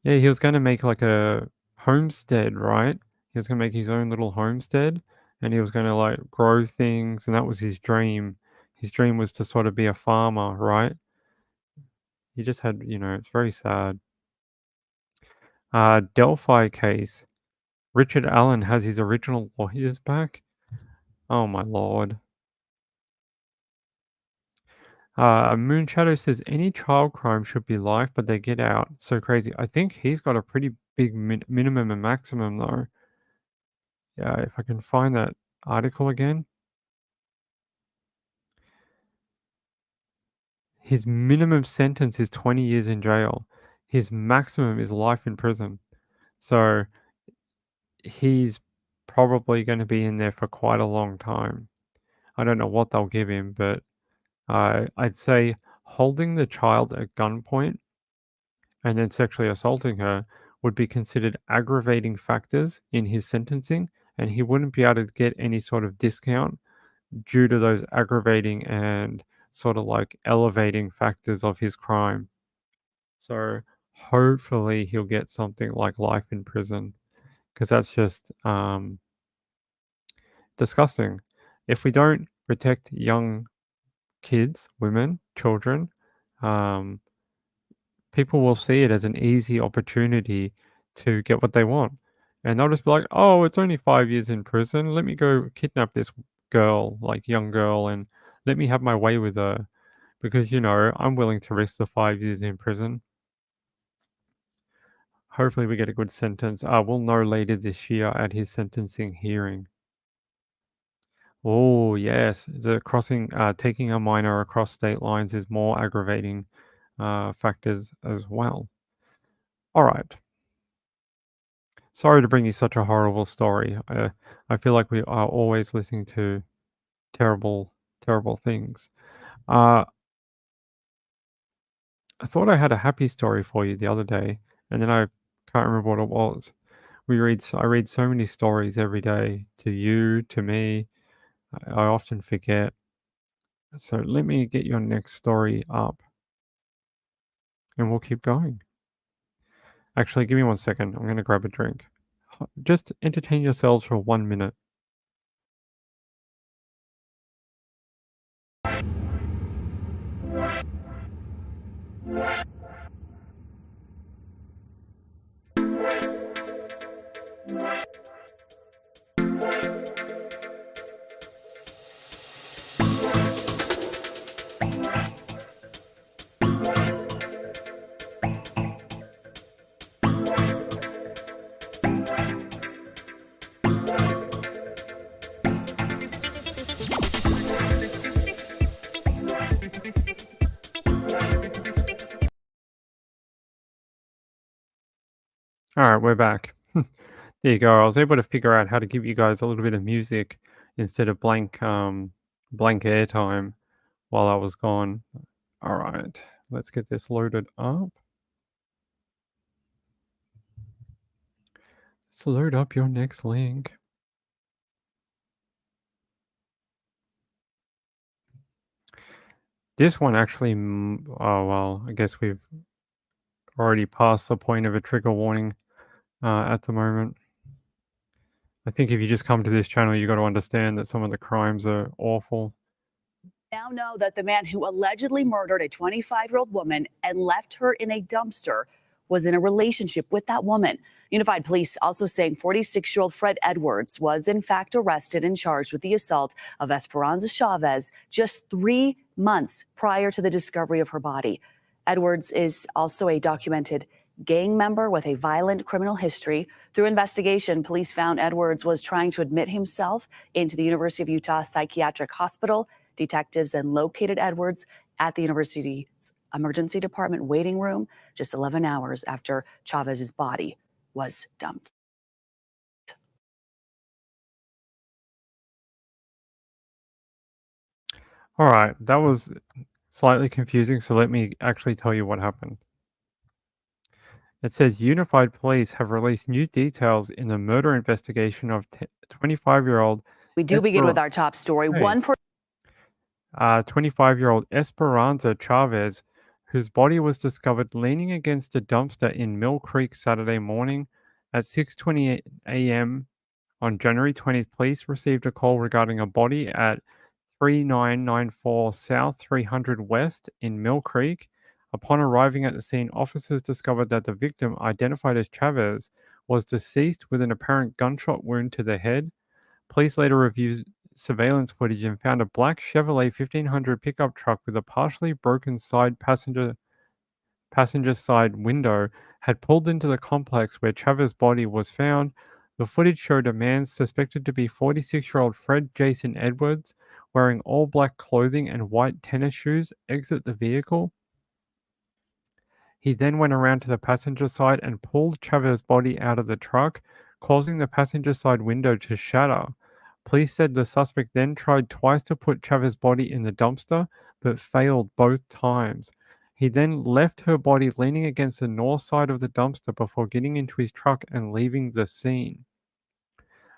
Yeah, he was gonna make like a homestead, right? He was gonna make his own little homestead and he was gonna like grow things, and that was his dream. His dream was to sort of be a farmer, right? He just had, it's very sad. Delphi case. Richard Allen has his original lawyers back. Oh my lord. Moonshadow says any child crime should be life, but they get out. So crazy. I think he's got a pretty big minimum and maximum though. Yeah, if I can find that article again. His minimum sentence is 20 years in jail. His maximum is life in prison. So he's probably going to be in there for quite a long time. I don't know what they'll give him, but I'd say holding the child at gunpoint and then sexually assaulting her would be considered aggravating factors in his sentencing, and he wouldn't be able to get any sort of discount due to those aggravating and sort of like elevating factors of his crime. So hopefully he'll get something like life in prison, because that's just disgusting. If we don't protect young kids, women, children, um, people will see it as an easy opportunity to get what they want. And they'll just be like, oh, it's only 5 years in prison. Let me go kidnap this girl, like young girl, and let me have my way with her. Because, I'm willing to risk the 5 years in prison. Hopefully we get a good sentence. We'll know later this year at his sentencing hearing. Oh, yes. The taking a minor across state lines is more aggravating factors as well. All right. Sorry to bring you such a horrible story. I feel like we are always listening to terrible, terrible things. I thought I had a happy story for you the other day, and then I can't remember what it was. I read so many stories every day, to you, to me. I often forget. So let me get your next story up and we'll keep going. Actually, give me 1 second. I'm going to grab a drink. Just entertain yourselves for 1 minute. All right, we're back. There you go. I was able to figure out how to give you guys a little bit of music instead of blank blank airtime while I was gone. All right, let's get this loaded up. Let's load up your next link. This one actually, oh well, I guess we've already passed the point of a trigger warning at the moment. I think if you just come to this channel, you got to understand that some of the crimes are awful. Now know that the man who allegedly murdered a 25-year-old woman and left her in a dumpster was in a relationship with that woman. Unified Police also saying 46-year-old Fred Edwards was in fact arrested and charged with the assault of Esperanza Chavez just 3 months prior to the discovery of her body. Edwards is also a documented gang member with a violent criminal history. Through investigation, police found Edwards was trying to admit himself into the University of Utah Psychiatric Hospital. Detectives then located Edwards at the university's emergency department waiting room just 11 hours after Chavez's body was dumped. All right, that was slightly confusing, so let me actually tell you what happened. It says Unified Police have released new details in the murder investigation of 25-year-old. We do begin with our top story. Hey. One 25-year-old Esperanza Chavez, whose body was discovered leaning against a dumpster in Mill Creek Saturday morning at 6:20 a.m. on January 20th. Police received a call regarding a body at 3994 South 300 West in Mill Creek. Upon arriving at the scene, officers discovered that the victim, identified as Chavez, was deceased with an apparent gunshot wound to the head. Police later reviewed surveillance footage and found a black Chevrolet 1500 pickup truck with a partially broken side passenger side window had pulled into the complex where Chavez's body was found. The footage showed a man suspected to be 46-year-old Fred Jason Edwards, wearing all black clothing and white tennis shoes, exit the vehicle. He then went around to the passenger side and pulled Chavez's body out of the truck, causing the passenger side window to shatter. Police said the suspect then tried twice to put Chavez's body in the dumpster, but failed both times. He then left her body leaning against the north side of the dumpster before getting into his truck and leaving the scene.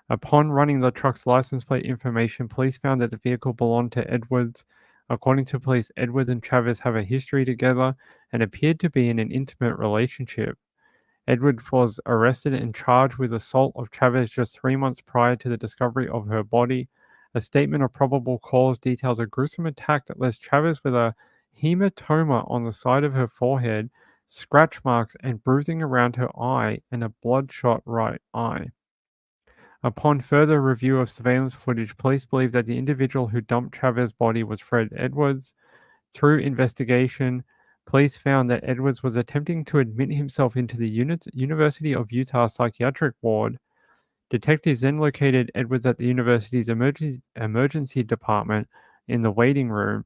Upon running the truck's license plate information, police found that the vehicle belonged to Edwards. According to police, Edwards and Chavez have a history together and appeared to be in an intimate relationship. Edwards was arrested and charged with assault of Chavez just 3 months prior to the discovery of her body. A statement of probable cause details a gruesome attack that left Chavez with a hematoma on the side of her forehead, scratch marks and bruising around her eye, and a bloodshot right eye. Upon further review of surveillance footage, police believe that the individual who dumped Chavez's body was Fred Edwards. Through investigation, police found that Edwards was attempting to admit himself into the University of Utah psychiatric ward. Detectives then located Edwards at the university's emergency department in the waiting room,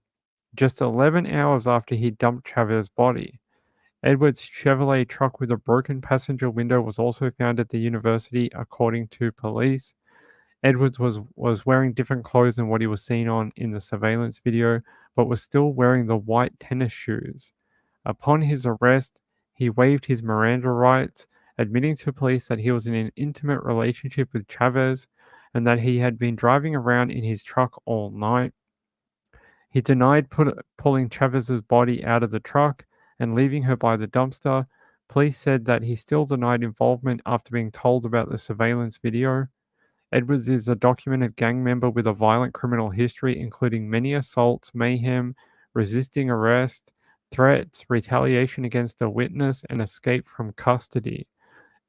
just 11 hours after he dumped Chavez's body. Edwards' Chevrolet truck with a broken passenger window was also found at the university, according to police. Edwards was wearing different clothes than what he was seen on in the surveillance video, but was still wearing the white tennis shoes. Upon his arrest, he waived his Miranda rights, admitting to police that he was in an intimate relationship with Chavez and that he had been driving around in his truck all night. He denied pulling Chavez's body out of the truck and leaving her by the dumpster. Police said that he still denied involvement after being told about the surveillance video. Edwards is a documented gang member with a violent criminal history, including many assaults, mayhem, resisting arrest, threats, retaliation against a witness, and escape from custody.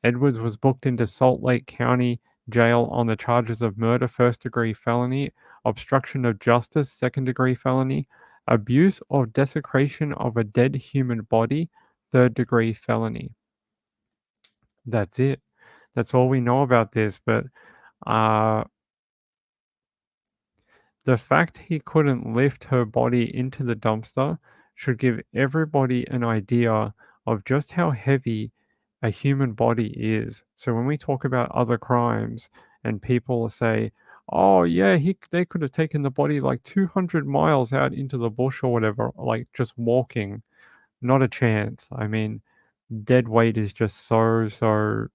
Edwards was booked into Salt Lake County Jail on the charges of murder, first-degree felony, obstruction of justice, second-degree felony, abuse or desecration of a dead human body, third-degree felony. That's it. That's all we know about this, but the fact he couldn't lift her body into the dumpster should give everybody an idea of just how heavy a human body is. So when we talk about other crimes and people say, oh yeah, they could have taken the body like 200 miles out into the bush or whatever, like just walking. Not a chance. I mean, dead weight is just so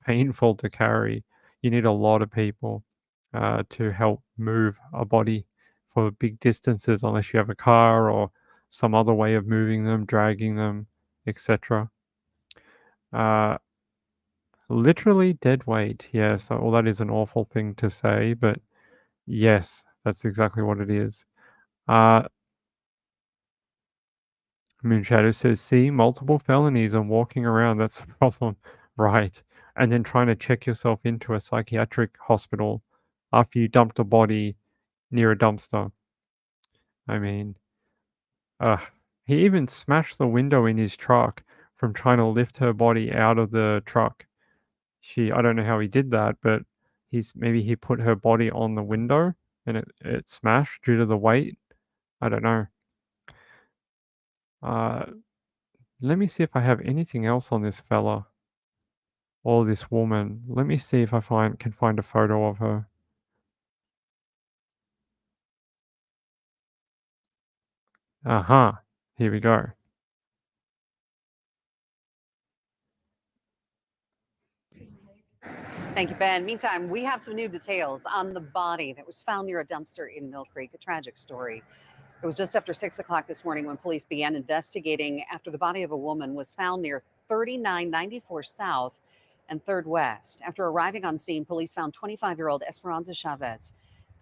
painful to carry. You need a lot of people to help move a body for big distances, unless you have a car or some other way of moving them, dragging them, etc. Literally dead weight. Yes, well, that is an awful thing to say, but yes, that's exactly what it is. Moonshadow says, see, multiple felonies and walking around, that's the problem. Right. And then trying to check yourself into a psychiatric hospital after you dumped a body near a dumpster. I mean, he even smashed the window in his truck from trying to lift her body out of the truck. I don't know how he did that, but maybe he put her body on the window and it smashed due to the weight. I don't know. Let me see if I have anything else on this fella or this woman. Let me see if I can find a photo of her. Uh-huh. Here we go. Thank you, Ben. Meantime, we have some new details on the body that was found near a dumpster in Mill Creek, a tragic story. It was just after 6 o'clock this morning when police began investigating after the body of a woman was found near 3994 South and 3rd West. After arriving on scene, police found 25-year-old Esperanza Chavez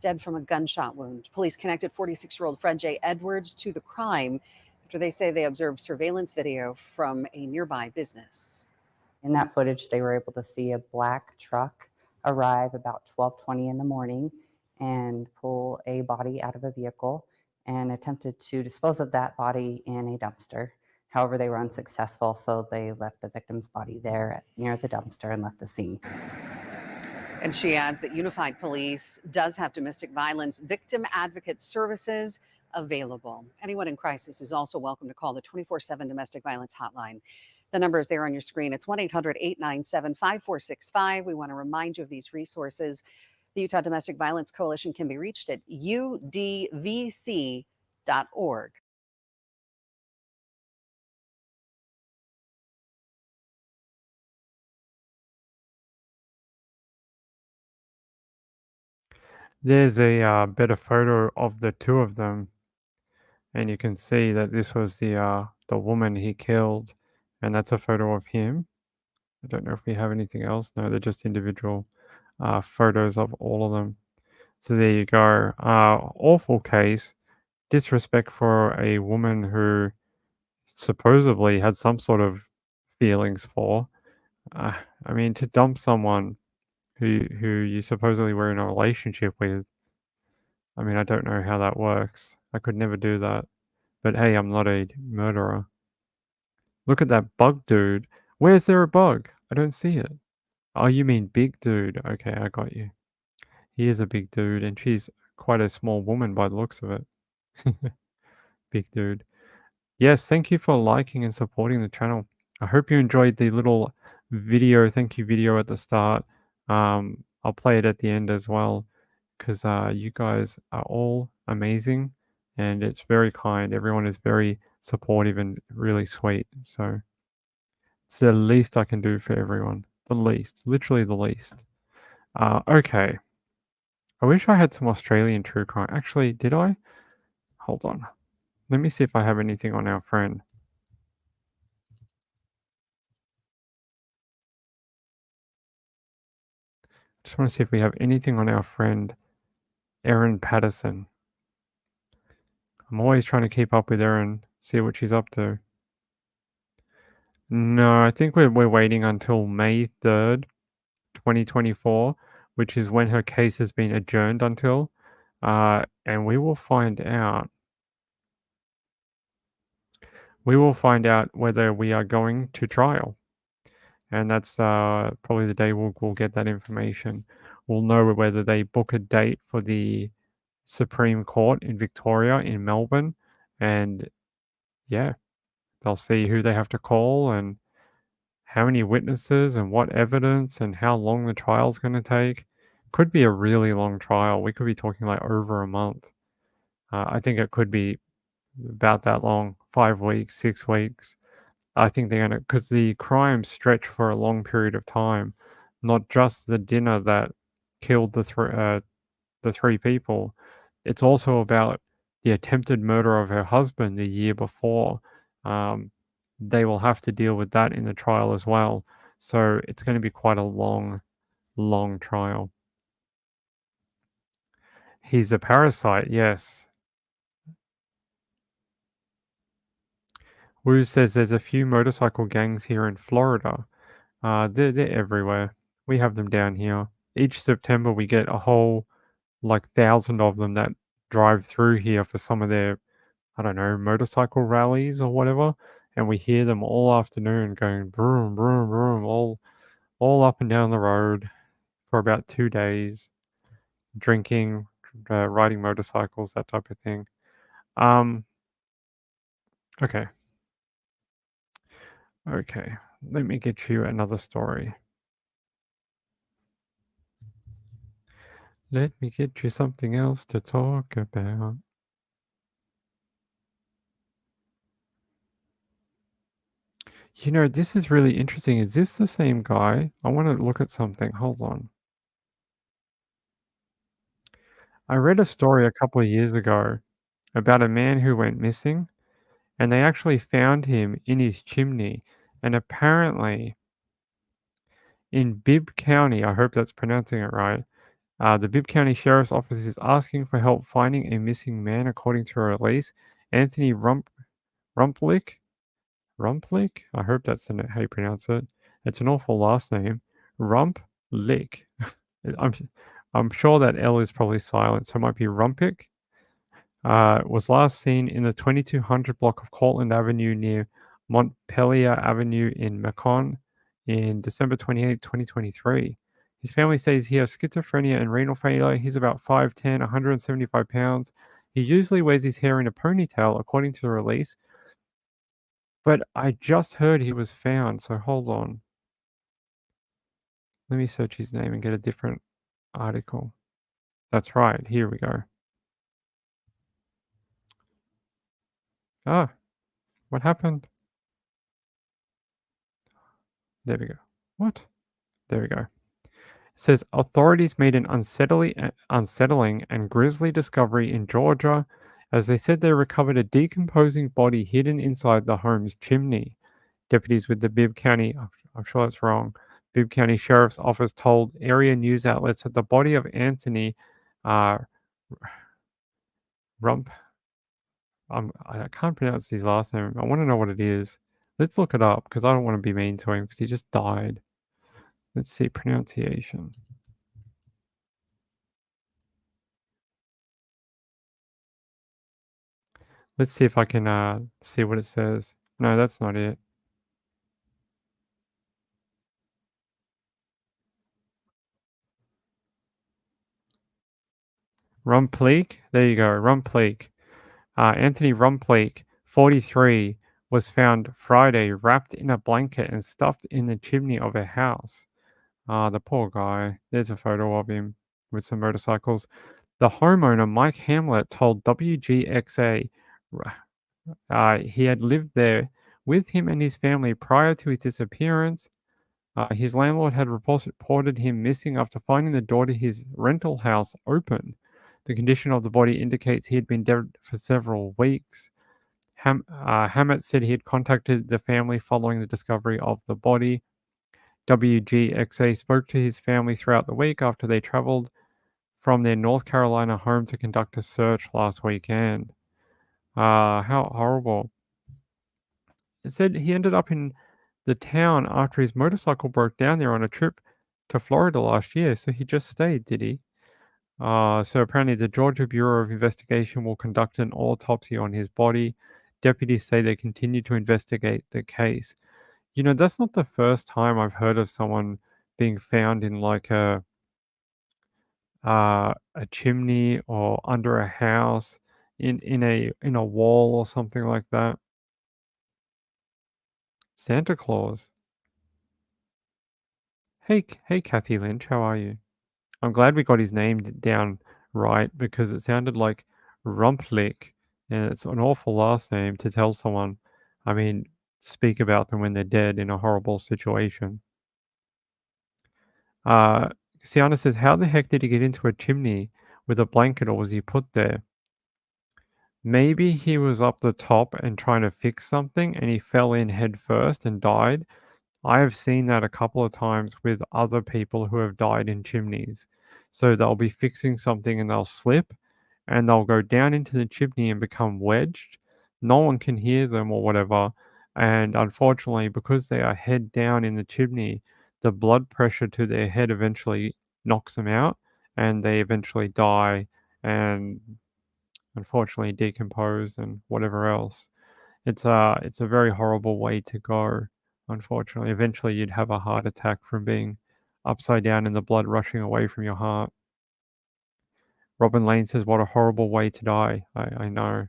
dead from a gunshot wound. Police connected 46-year-old Fred J. Edwards to the crime after they say they observed surveillance video from a nearby business. In that footage, they were able to see a black truck arrive about 12:20 in the morning and pull a body out of a vehicle and attempted to dispose of that body in a dumpster. However, they were unsuccessful, so they left the victim's body there near the dumpster and left the scene. And she adds that Unified Police does have domestic violence victim advocate services available. Anyone in crisis is also welcome to call the 24/7 domestic violence hotline. The number is there on your screen. It's 1-800-897-5465. We want to remind you of these resources. The Utah Domestic Violence Coalition can be reached at udvc.org. There's a better photo of the two of them, and you can see that this was the woman he killed, and that's a photo of him. I don't know if we have anything else. No, they're just individual photos of all of them. So there you go. Awful case. Disrespect for a woman who supposedly had some sort of feelings for. I mean, to dump someone who you supposedly were in a relationship with. I mean, I don't know how that works. I could never do that. But hey, I'm not a murderer. Look at that bug dude. Where's there a bug? I don't see it. Oh, you mean big dude. Okay, I got you. He is a big dude, and she's quite a small woman by the looks of it. Big dude. Yes, thank you for liking and supporting the channel. I hope you enjoyed the little video, thank you video at the start. I'll play it at the end as well, because you guys are all amazing, and it's very kind. Everyone is very supportive and really sweet. So it's the least I can do for everyone. The least, literally the least. Okay. I wish I had some Australian true crime. Actually, did I? Hold on. Let me see if I have anything on our friend. Just want to see if we have anything on our friend Erin Patterson. I'm always trying to keep up with Erin, see what she's up to. No, I think we're waiting until May 3rd, 2024, which is when her case has been adjourned until. And we will find out. We will find out whether we are going to trial. And that's probably the day we'll get that information. We'll know whether they book a date for the Supreme Court in Victoria, in Melbourne, and yeah, they'll see who they have to call and how many witnesses and what evidence and how long the trial's going to take. Could be a really long trial. We could be talking like over a month. I think it could be about that long, 5 weeks, 6 weeks. I think they're gonna, because the crimes stretch for a long period of time, not just the dinner that killed the three people. It's also about the attempted murder of her husband the year before. They will have to deal with that in the trial as well. So it's going to be quite a long, long trial. He's a parasite, yes. Wu says there's a few motorcycle gangs here in Florida. They're everywhere. We have them down here. Each September we get a whole 1,000 of them that drive through here for some of their, I don't know, motorcycle rallies or whatever, and we hear them all afternoon going broom, broom, broom, all up and down the road for about 2 days, drinking, riding motorcycles, that type of thing. Okay. Okay, let me get you another story. Let me get you something else to talk about. You know, this is really interesting. Is this the same guy? I want to look at something. Hold on. I read a story a couple of years ago about a man who went missing, and they actually found him in his chimney. And apparently, in Bibb County, I hope that's pronouncing it right, the Bibb County Sheriff's Office is asking for help finding a missing man, according to a release. Anthony Rumplik? Rumplik? I hope that's how you pronounce it. It's an awful last name. Rumplik. I'm sure that L is probably silent, so it might be Rumpik. Was last seen in the 2200 block of Cortland Avenue near Montpelier Avenue in Macon in December 28, 2023. His family says he has schizophrenia and renal failure. He's about 5'10", 175 pounds. He usually wears his hair in a ponytail, according to the release. But I just heard he was found, so hold on. Let me search his name and get a different article. That's right, here we go. Ah, what happened? There we go. What? There we go. It says authorities made an unsettling and grisly discovery in Georgia as they said they recovered a decomposing body hidden inside the home's chimney. Deputies with the Bibb County, I'm sure that's wrong, Bibb County Sheriff's Office told area news outlets that the body of Anthony Rump, I can't pronounce his last name. I want to know what it is. Let's look it up because I don't want to be mean to him because he just died. Let's see, pronunciation. Let's see if I can see what it says. No, that's not it. Rumpleek? There you go, Rumpleek. Anthony Rumpleek, 43, was found Friday wrapped in a blanket and stuffed in the chimney of a house. The poor guy. There's a photo of him with some motorcycles. The homeowner, Mike Hamlet, told WGXA he had lived there with him and his family prior to his disappearance. His landlord had reported him missing after finding the door to his rental house open. The condition of the body indicates he had been dead for several weeks. Hammett said he had contacted the family following the discovery of the body. WGXA spoke to his family throughout the week after they traveled from their North Carolina home to conduct a search last weekend. How horrible. It said he ended up in the town after his motorcycle broke down there on a trip to Florida last year, so he just stayed, did he? So apparently the Georgia Bureau of Investigation will conduct an autopsy on his body. Deputies say they continue to investigate the case. You know, that's not the first time I've heard of someone being found in like a chimney or under a house in a wall or something like that. Santa Claus. Hey, Kathy Lynch, how are you? I'm glad we got his name down right because it sounded like Rumplik, and it's an awful last name to tell someone. I mean, speak about them when they're dead in a horrible situation. Sienna says, how the heck did he get into a chimney with a blanket, or was he put there? Maybe he was up the top and trying to fix something and he fell in head first and died. I have seen that a couple of times with other people who have died in chimneys. So they'll be fixing something and they'll slip and they'll go down into the chimney and become wedged. No one can hear them or whatever. And unfortunately, because they are head down in the chimney, the blood pressure to their head eventually knocks them out and they eventually die and unfortunately decompose and whatever else. It's a very horrible way to go. Unfortunately, eventually you'd have a heart attack from being upside down and the blood rushing away from your heart. Robin Lane says, "What a horrible way to die." I know.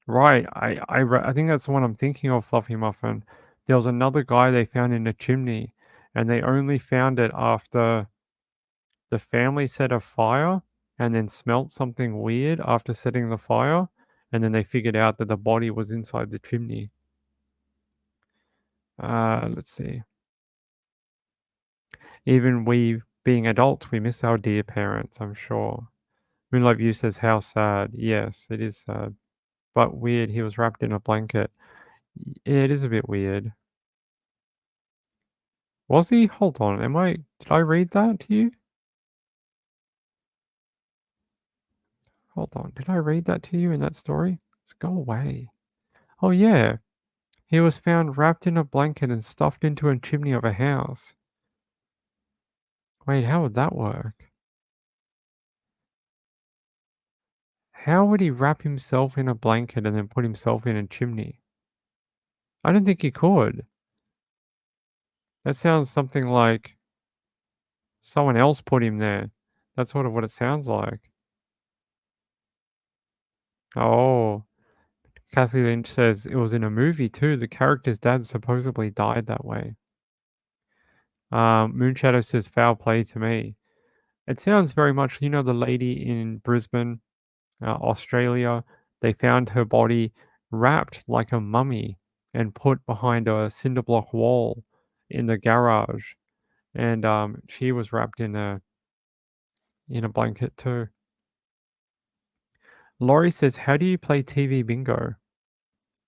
Right. I think that's the one I'm thinking of, Fluffy Muffin. There was another guy they found in a chimney, and they only found it after the family set a fire and then smelt something weird after setting the fire, and then they figured out that the body was inside the chimney. Let's see. Even we, being adults, we miss our dear parents, I'm sure. Moonlight View says, how sad. Yes, it is sad. But weird, he was wrapped in a blanket. Yeah, it is a bit weird. Was he? Hold on, did I read that to you? Hold on, did I read that to you in that story? Let's go away. Oh yeah, he was found wrapped in a blanket and stuffed into a chimney of a house. Wait, how would that work? How would he wrap himself in a blanket and then put himself in a chimney? I don't think he could. That sounds something like someone else put him there. That's sort of what it sounds like. Oh, Kathy Lynch says it was in a movie too. The character's dad supposedly died that way. Moonshadow says foul play to me. It sounds very much, the lady in Brisbane, Australia. They found her body wrapped like a mummy and put behind a cinder block wall in the garage, and she was wrapped in a blanket too. Laurie says, how do you play TV bingo?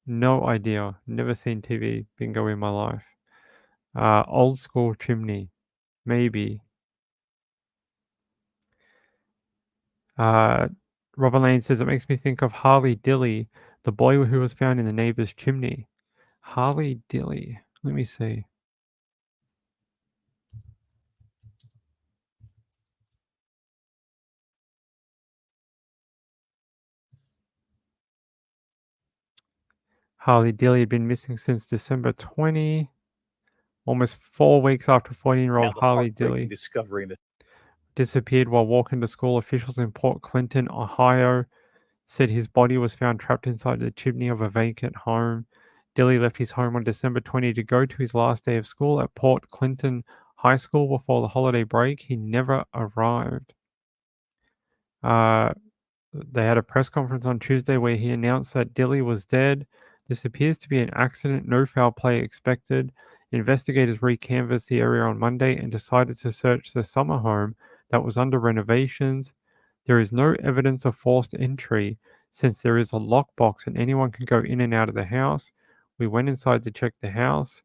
No idea. Never seen TV bingo in my life. Old school chimney. Maybe. Robert Lane says, it makes me think of Harley Dilly, the boy who was found in the neighbor's chimney. Harley Dilly. Let me see. Harley Dilly had been missing since December 20, almost 4 weeks after 14-year-old Harley Dilly disappeared while walking to school. Officials in Port Clinton, Ohio, said his body was found trapped inside the chimney of a vacant home. Dilly left his home on December 20 to go to his last day of school at Port Clinton High School before the holiday break. He never arrived. They had a press conference on Tuesday where he announced that Dilly was dead. This appears to be an accident, no foul play expected. Investigators recanvassed the area on Monday and decided to search the summer home that was under renovations. There is no evidence of forced entry since there is a lockbox and anyone can go in and out of the house. We went inside to check the house.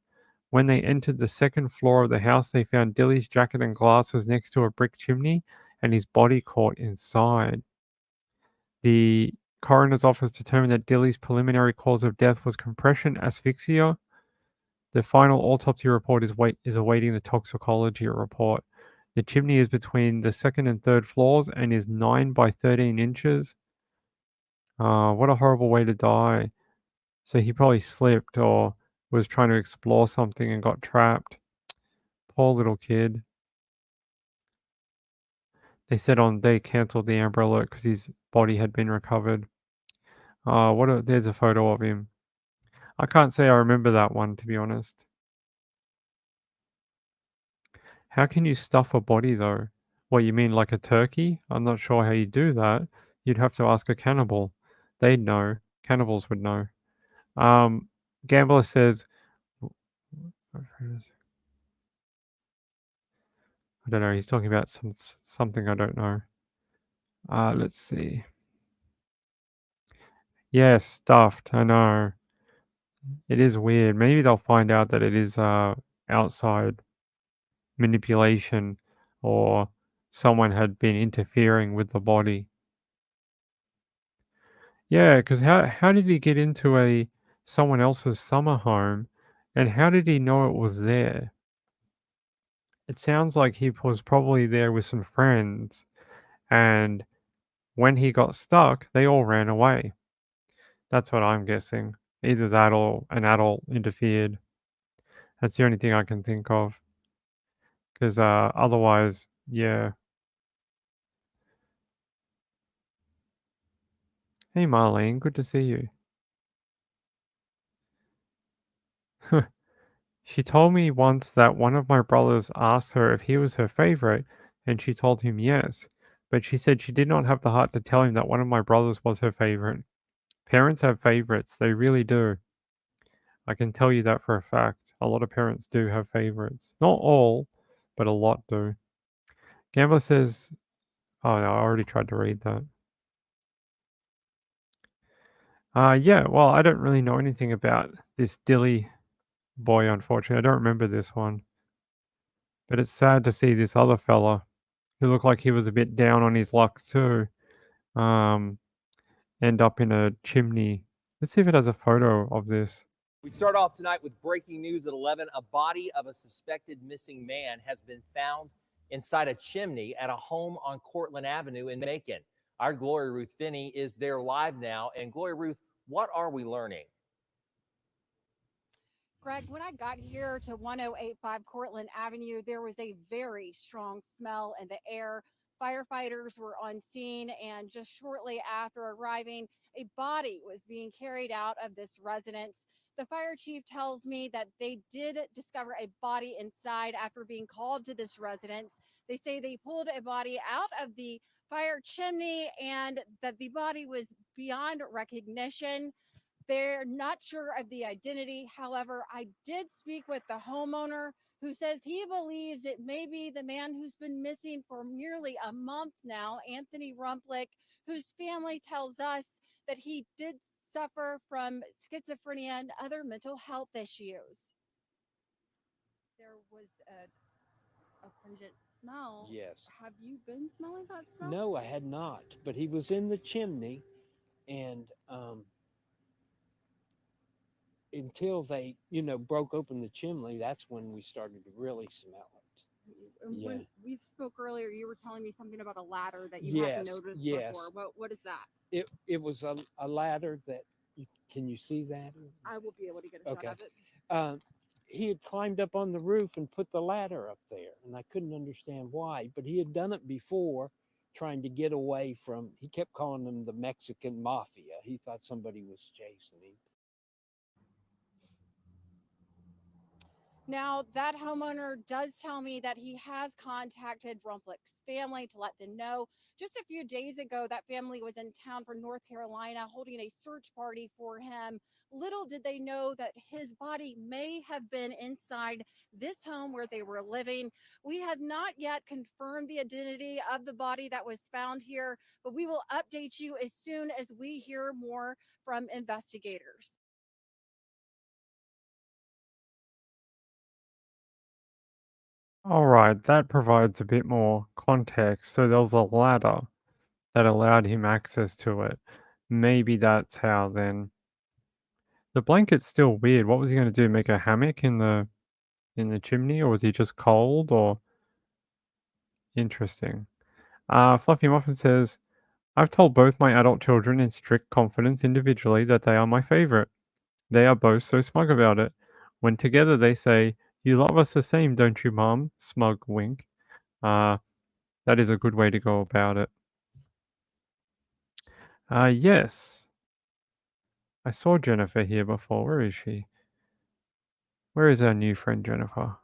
When they entered the second floor of the house, they found Dilly's jacket and glasses next to a brick chimney and his body caught inside. The coroner's office determined that Dilly's preliminary cause of death was compression asphyxia. The final autopsy report is awaiting the toxicology report. The chimney is between the second and third floors and is 9 by 13 inches. What a horrible way to die. So he probably slipped or was trying to explore something and got trapped. Poor little kid. They said they cancelled the Amber Alert because his body had been recovered. There's a photo of him. I can't say I remember that one, to be honest. How can you stuff a body though? What, you mean like a turkey? I'm not sure how you do that. You'd have to ask a cannibal. They'd know. Cannibals would know. Gambler says, I don't know. He's talking about something I don't know. Let's see. Yes, stuffed. I know. It is weird. Maybe they'll find out that it is outside manipulation, or someone had been interfering with the body. Yeah, because how did he get into someone else's summer home, and how did he know it was there? It sounds like he was probably there with some friends, and when he got stuck, they all ran away. That's what I'm guessing. Either that or an adult interfered. That's the only thing I can think of. Because otherwise, yeah. Hey, Marlene, good to see you. She told me once that one of my brothers asked her if he was her favorite, and she told him yes. But she said she did not have the heart to tell him that one of my brothers was her favorite. Parents have favorites, they really do. I can tell you that for a fact. A lot of parents do have favorites. Not all, but a lot do. Gambler says, oh no, I already tried to read that. Yeah, well, I don't really know anything about this Dilly boy, unfortunately. I don't remember this one. But it's sad to see this other fella who looked like he was a bit down on his luck too, um, end up in a chimney. Let's see if it has a photo of this. We start off tonight with breaking news at 11. A body of a suspected missing man has been found inside a chimney at a home on Cortland Avenue in Macon. Our Gloria Ruth Finney is there live now. And Gloria Ruth, what are we learning? Greg, when I got here to 1085 Cortland Avenue, there was a very strong smell in the air. Firefighters were on scene, and just shortly after arriving, a body was being carried out of this residence. The fire chief tells me that they did discover a body inside after being called to this residence. They say they pulled a body out of the fire chimney and that the body was beyond recognition. They're not sure of the identity. However, I did speak with the homeowner who says he believes it may be the man who's been missing for nearly a month now, Anthony Rumplick, whose family tells us that he did suffer from schizophrenia and other mental health issues. There was a pungent smell. Yes. Have you been smelling that smell? No, I had not. But he was in the chimney, and until they, broke open the chimney, that's when we started to really smell it. And when we spoke earlier, you were telling me something about a ladder that you hadn't noticed before. What is that? It was a ladder that, can you see that? I will be able to get a shot of it. He had climbed up on the roof and put the ladder up there, and I couldn't understand why, but he had done it before, trying to get away from, he kept calling them the Mexican mafia. He thought somebody was chasing him. Now, that homeowner does tell me that he has contacted Rumplick's family to let them know. Just a few days ago, that family was in town from North Carolina holding a search party for him. Little did they know that his body may have been inside this home where they were living. We have not yet confirmed the identity of the body that was found here, but we will update you as soon as we hear more from investigators. All right, that provides a bit more context. So there was a ladder that allowed him access to it. Maybe that's how then. The blanket's still weird. What was he going to do? Make a hammock in the chimney, or was he just cold? Or interesting. Fluffy Muffin says, I've told both my adult children in strict confidence individually that they are my favorite. They are both so smug about it. When together they say, you love us the same, don't you, Mom? Smug wink. That is a good way to go about it. Yes. I saw Jennifer here before. Where is she? Where is our new friend Jennifer?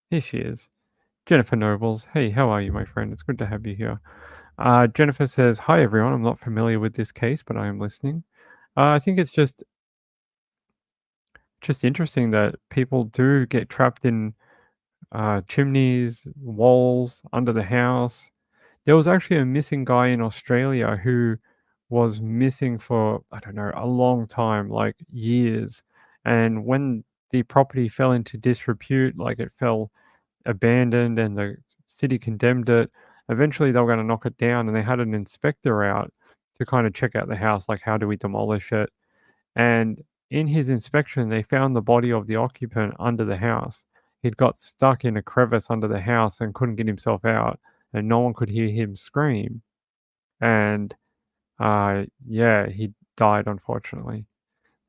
Here she is. Jennifer Nobles. Hey, how are you, my friend? It's good to have you here. Jennifer says, "Hi, everyone. I'm not familiar with this case, but I am listening. I think it's just interesting that people do get trapped in chimneys, walls, under the house. There was actually a missing guy in Australia who was missing for, I don't know, a long time, like years. And when the property fell into disrepute, like it fell abandoned and the city condemned it, eventually they were going to knock it down and they had an inspector out to kind of check out the house, like how do we demolish it? And in his inspection, they found the body of the occupant under the house. He'd got stuck in a crevice under the house and couldn't get himself out, and no one could hear him scream. And yeah, he died, unfortunately.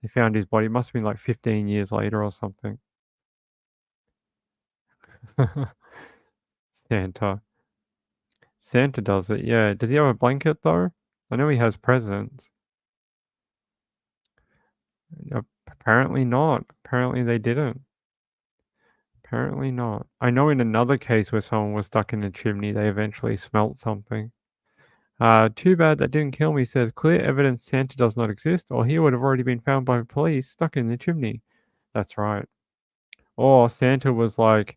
They found his body. It must have been like 15 years later or something. Santa. Santa does it, yeah. Does he have a blanket, though? I know he has presents. Apparently not. Apparently they didn't. Apparently not. I know in another case where someone was stuck in a chimney, they eventually smelt something. Too bad that didn't kill me, says clear evidence Santa does not exist, or he would have already been found by police stuck in the chimney. That's right. Or Santa was like,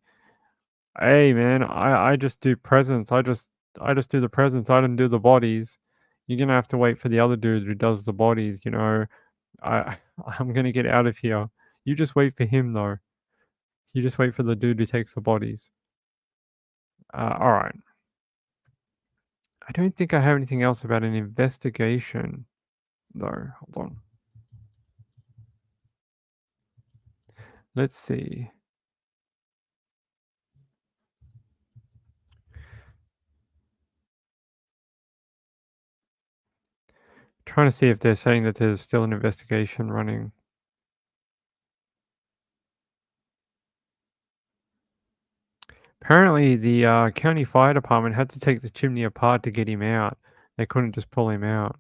hey man, I just do presents. I just do the presents. I don't do the bodies. You're gonna have to wait for the other dude who does the bodies, you know. I'm gonna get out of here. You just wait for him though. You just wait for the dude who takes the bodies. All right. I don't think I have anything else about an investigation, though. Hold on. Let's see. Trying to see if they're saying that there's still an investigation running. Apparently, the county fire department had to take the chimney apart to get him out. They couldn't just pull him out.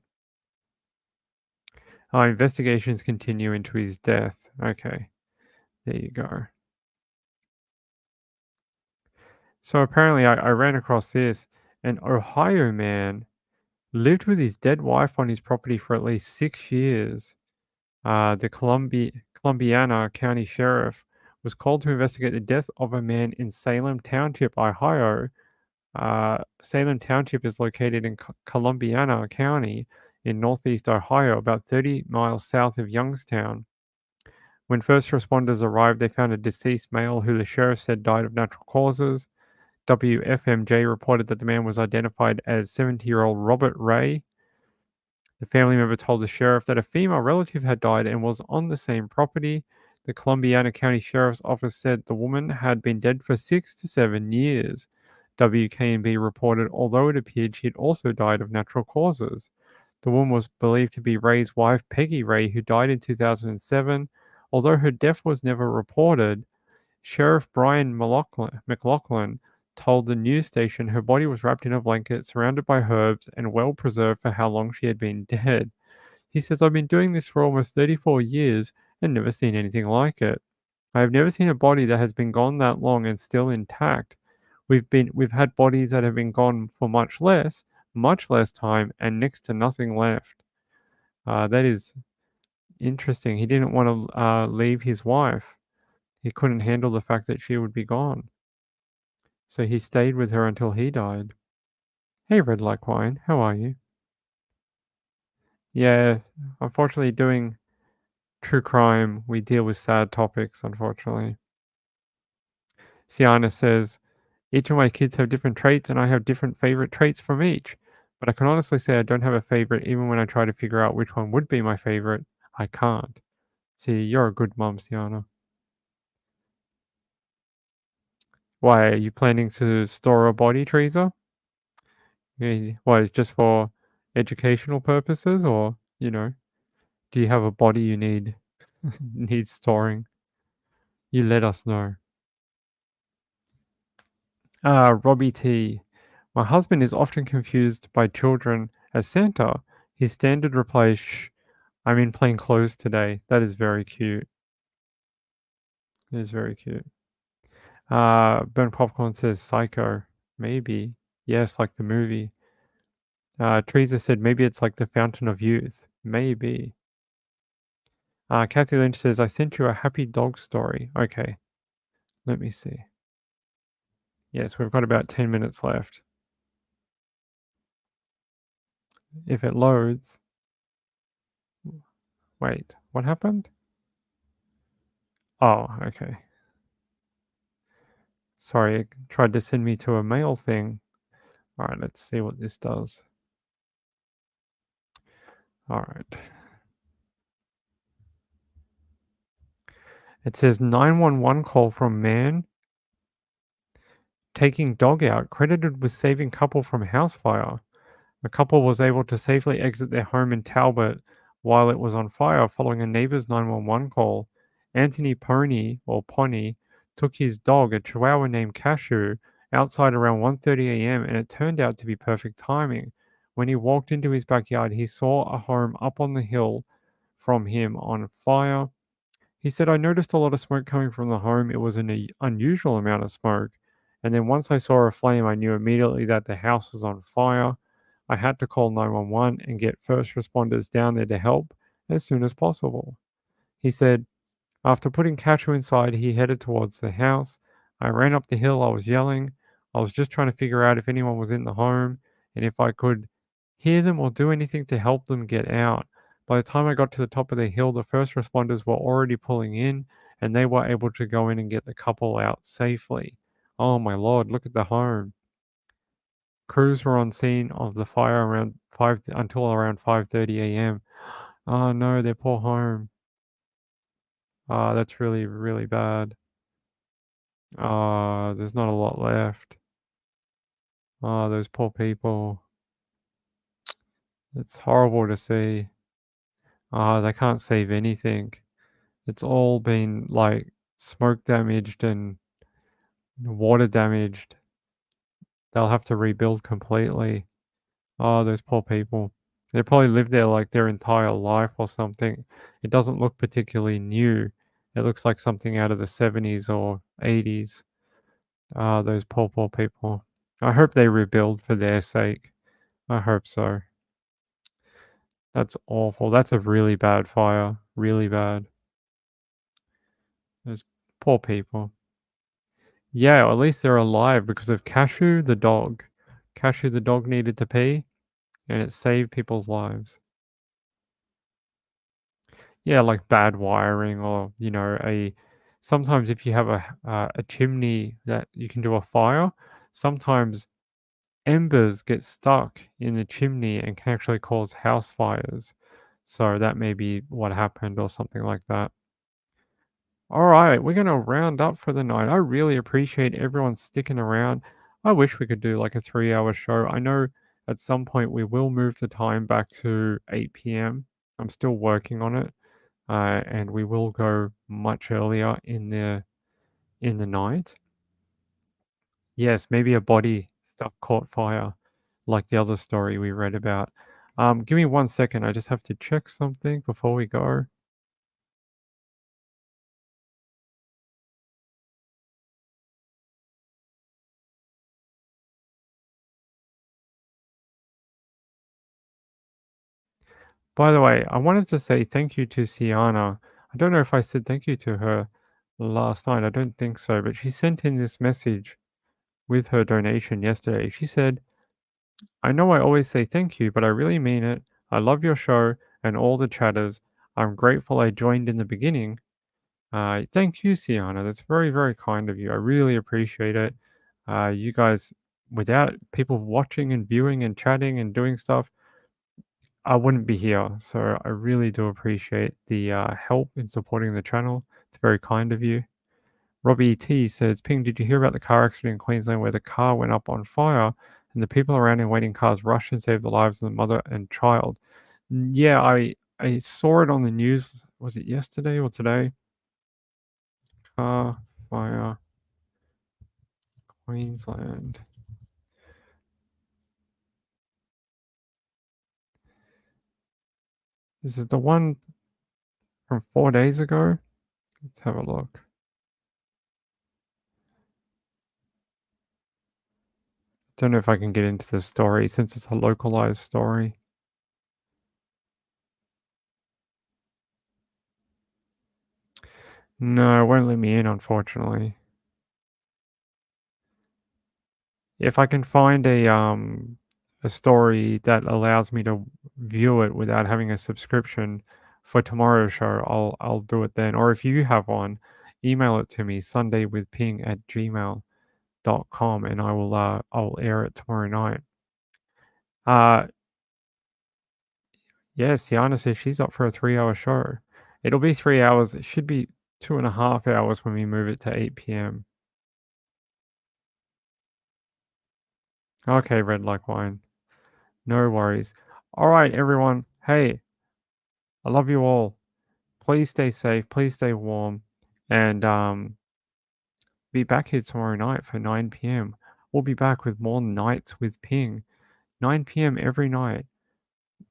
Investigations continue into his death. Okay, there you go. So apparently, I ran across this. An Ohio man lived with his dead wife on his property for at least 6 years. The Columbiana County Sheriff was called to investigate the death of a man in Salem Township, Ohio. Salem Township is located in Columbiana County in northeast Ohio, about 30 miles south of Youngstown. When first responders arrived, they found a deceased male who the sheriff said died of natural causes. WFMJ reported that the man was identified as 70-year-old Robert Ray. The family member told the sheriff that a female relative had died and was on the same property. The Columbiana County Sheriff's Office said the woman had been dead for 6 to 7 years. WKNB reported although it appeared she had also died of natural causes. The woman was believed to be Ray's wife, Peggy Ray, who died in 2007. Although her death was never reported, Sheriff Brian McLaughlin told the news station her body was wrapped in a blanket, surrounded by herbs, and well preserved for how long she had been dead. He says, I've been doing this for almost 34 years and never seen anything like it. I have never seen a body that has been gone that long and still intact. We've had bodies that have been gone for much less time, and next to nothing left. That is interesting. He didn't want to leave his wife. He couldn't handle the fact that she would be gone. So he stayed with her until he died. Hey, Red Like Wine, how are you? Yeah, unfortunately, doing true crime, we deal with sad topics, unfortunately. Siana says, each of my kids have different traits, and I have different favorite traits from each. But I can honestly say I don't have a favorite, even when I try to figure out which one would be my favorite. I can't. See, you're a good mom, Siana. Why, are you planning to store a body, Teresa? Why, just for educational purposes, or, do you have a body you need needs storing? You let us know. Robbie T. My husband is often confused by children as Santa. His standard reply is, shh, I'm in plain clothes today. That is very cute. It is very cute. Burn Popcorn says Psycho. Maybe. Yes, like the movie. Teresa said maybe it's like the Fountain of Youth. Maybe. Kathy Lynch says, I sent you a happy dog story. Okay. Let me see. Yes, we've got about 10 minutes left. If it loads. Wait, what happened? Oh, okay. Sorry, it tried to send me to a mail thing. All right, let's see what this does. All right. It says 911 call from man taking dog out, credited with saving couple from house fire. The couple was able to safely exit their home in Talbot while it was on fire following a neighbor's 911 call. Anthony Pony took his dog, a chihuahua named Cashew, outside around 1:30 a.m. and it turned out to be perfect timing. When he walked into his backyard, he saw a home up on the hill from him on fire. He said, I noticed a lot of smoke coming from the home. It was an unusual amount of smoke. And then once I saw a flame, I knew immediately that the house was on fire. I had to call 911 and get first responders down there to help as soon as possible. He said, after putting Kachu inside, he headed towards the house. I ran up the hill. I was yelling. I was just trying to figure out if anyone was in the home and if I could hear them or do anything to help them get out. By the time I got to the top of the hill, the first responders were already pulling in and they were able to go in and get the couple out safely. Oh my lord, look at the home. Crews were on scene of the fire around 5 until around 5:30 a.m. Oh no, their poor home. That's really, really bad. There's not a lot left. Those poor people. It's horrible to see. They can't save anything. It's all been like smoke damaged and water damaged. They'll have to rebuild completely. Oh, those poor people. They probably lived there like their entire life or something. It doesn't look particularly new. It looks like something out of the 70s or 80s. Those poor people. I hope they rebuild for their sake. I hope so. That's awful. That's a really bad fire. Really bad. Those poor people. Yeah, at least they're alive because of Cashew the dog. Cashew the dog needed to pee, and it saved people's lives. Yeah, like bad wiring or, sometimes if you have a chimney that you can do a fire, sometimes embers get stuck in the chimney and can actually cause house fires. So that may be what happened or something like that. All right, we're going to round up for the night. I really appreciate everyone sticking around. I wish we could do like a 3-hour show. I know at some point we will move the time back to 8 p.m. I'm still working on it. And we will go much earlier in the night. Yes, maybe a body stuff caught fire, like the other story we read about. Give me 1 second. I just have to check something before we go. By the way, I wanted to say thank you to Siana. I don't know if I said thank you to her last night. I don't think so, but she sent in this message with her donation yesterday. She said, I know I always say thank you, but I really mean it. I love your show and all the chatters. I'm grateful I joined in the beginning. Thank you, Siana. That's very, very kind of you. I really appreciate it. You guys, without people watching and viewing and chatting and doing stuff, I wouldn't be here. So I really do appreciate the help in supporting the channel. It's very kind of you. Robbie T says, Ping, did you hear about the car accident in Queensland where the car went up on fire and the people around in waiting cars rushed and saved the lives of the mother and child? Yeah, I saw it on the news. Was it yesterday or today? Car fire, Queensland. Is it the one from 4 days ago? Let's have a look. Don't know if I can get into the story since it's a localized story. No, it won't let me in, unfortunately. If I can find a story that allows me to view it without having a subscription for tomorrow's show, I'll do it then. Or if you have one, email it to me, sundaywithping@gmail.com, and I'll air it tomorrow night. Yeah, Sienna says she's up for a 3-hour show. It'll be 3 hours. It should be 2.5 hours when we move it to 8 p.m. Okay, red like wine. No worries. All right, everyone. Hey, I love you all. Please stay safe. Please stay warm. And be back here tomorrow night for 9 p.m. We'll be back with more Nights with Ping. 9 p.m. every night.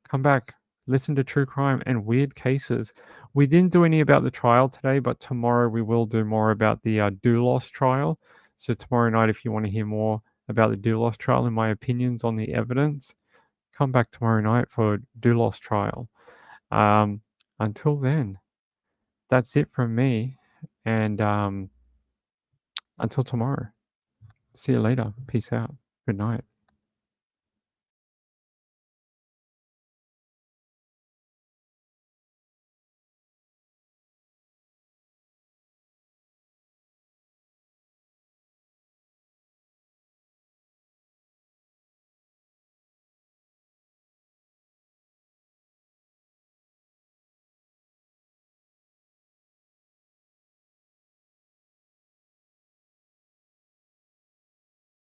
Come back, listen to true crime and weird cases. We didn't do any about the trial today, but tomorrow we will do more about the Doulos trial. So tomorrow night, if you want to hear more about the Doulos trial and my opinions on the evidence, come back tomorrow night for Doulos trial. Until then, that's it from me. And until tomorrow, see you later. Peace out. Good night.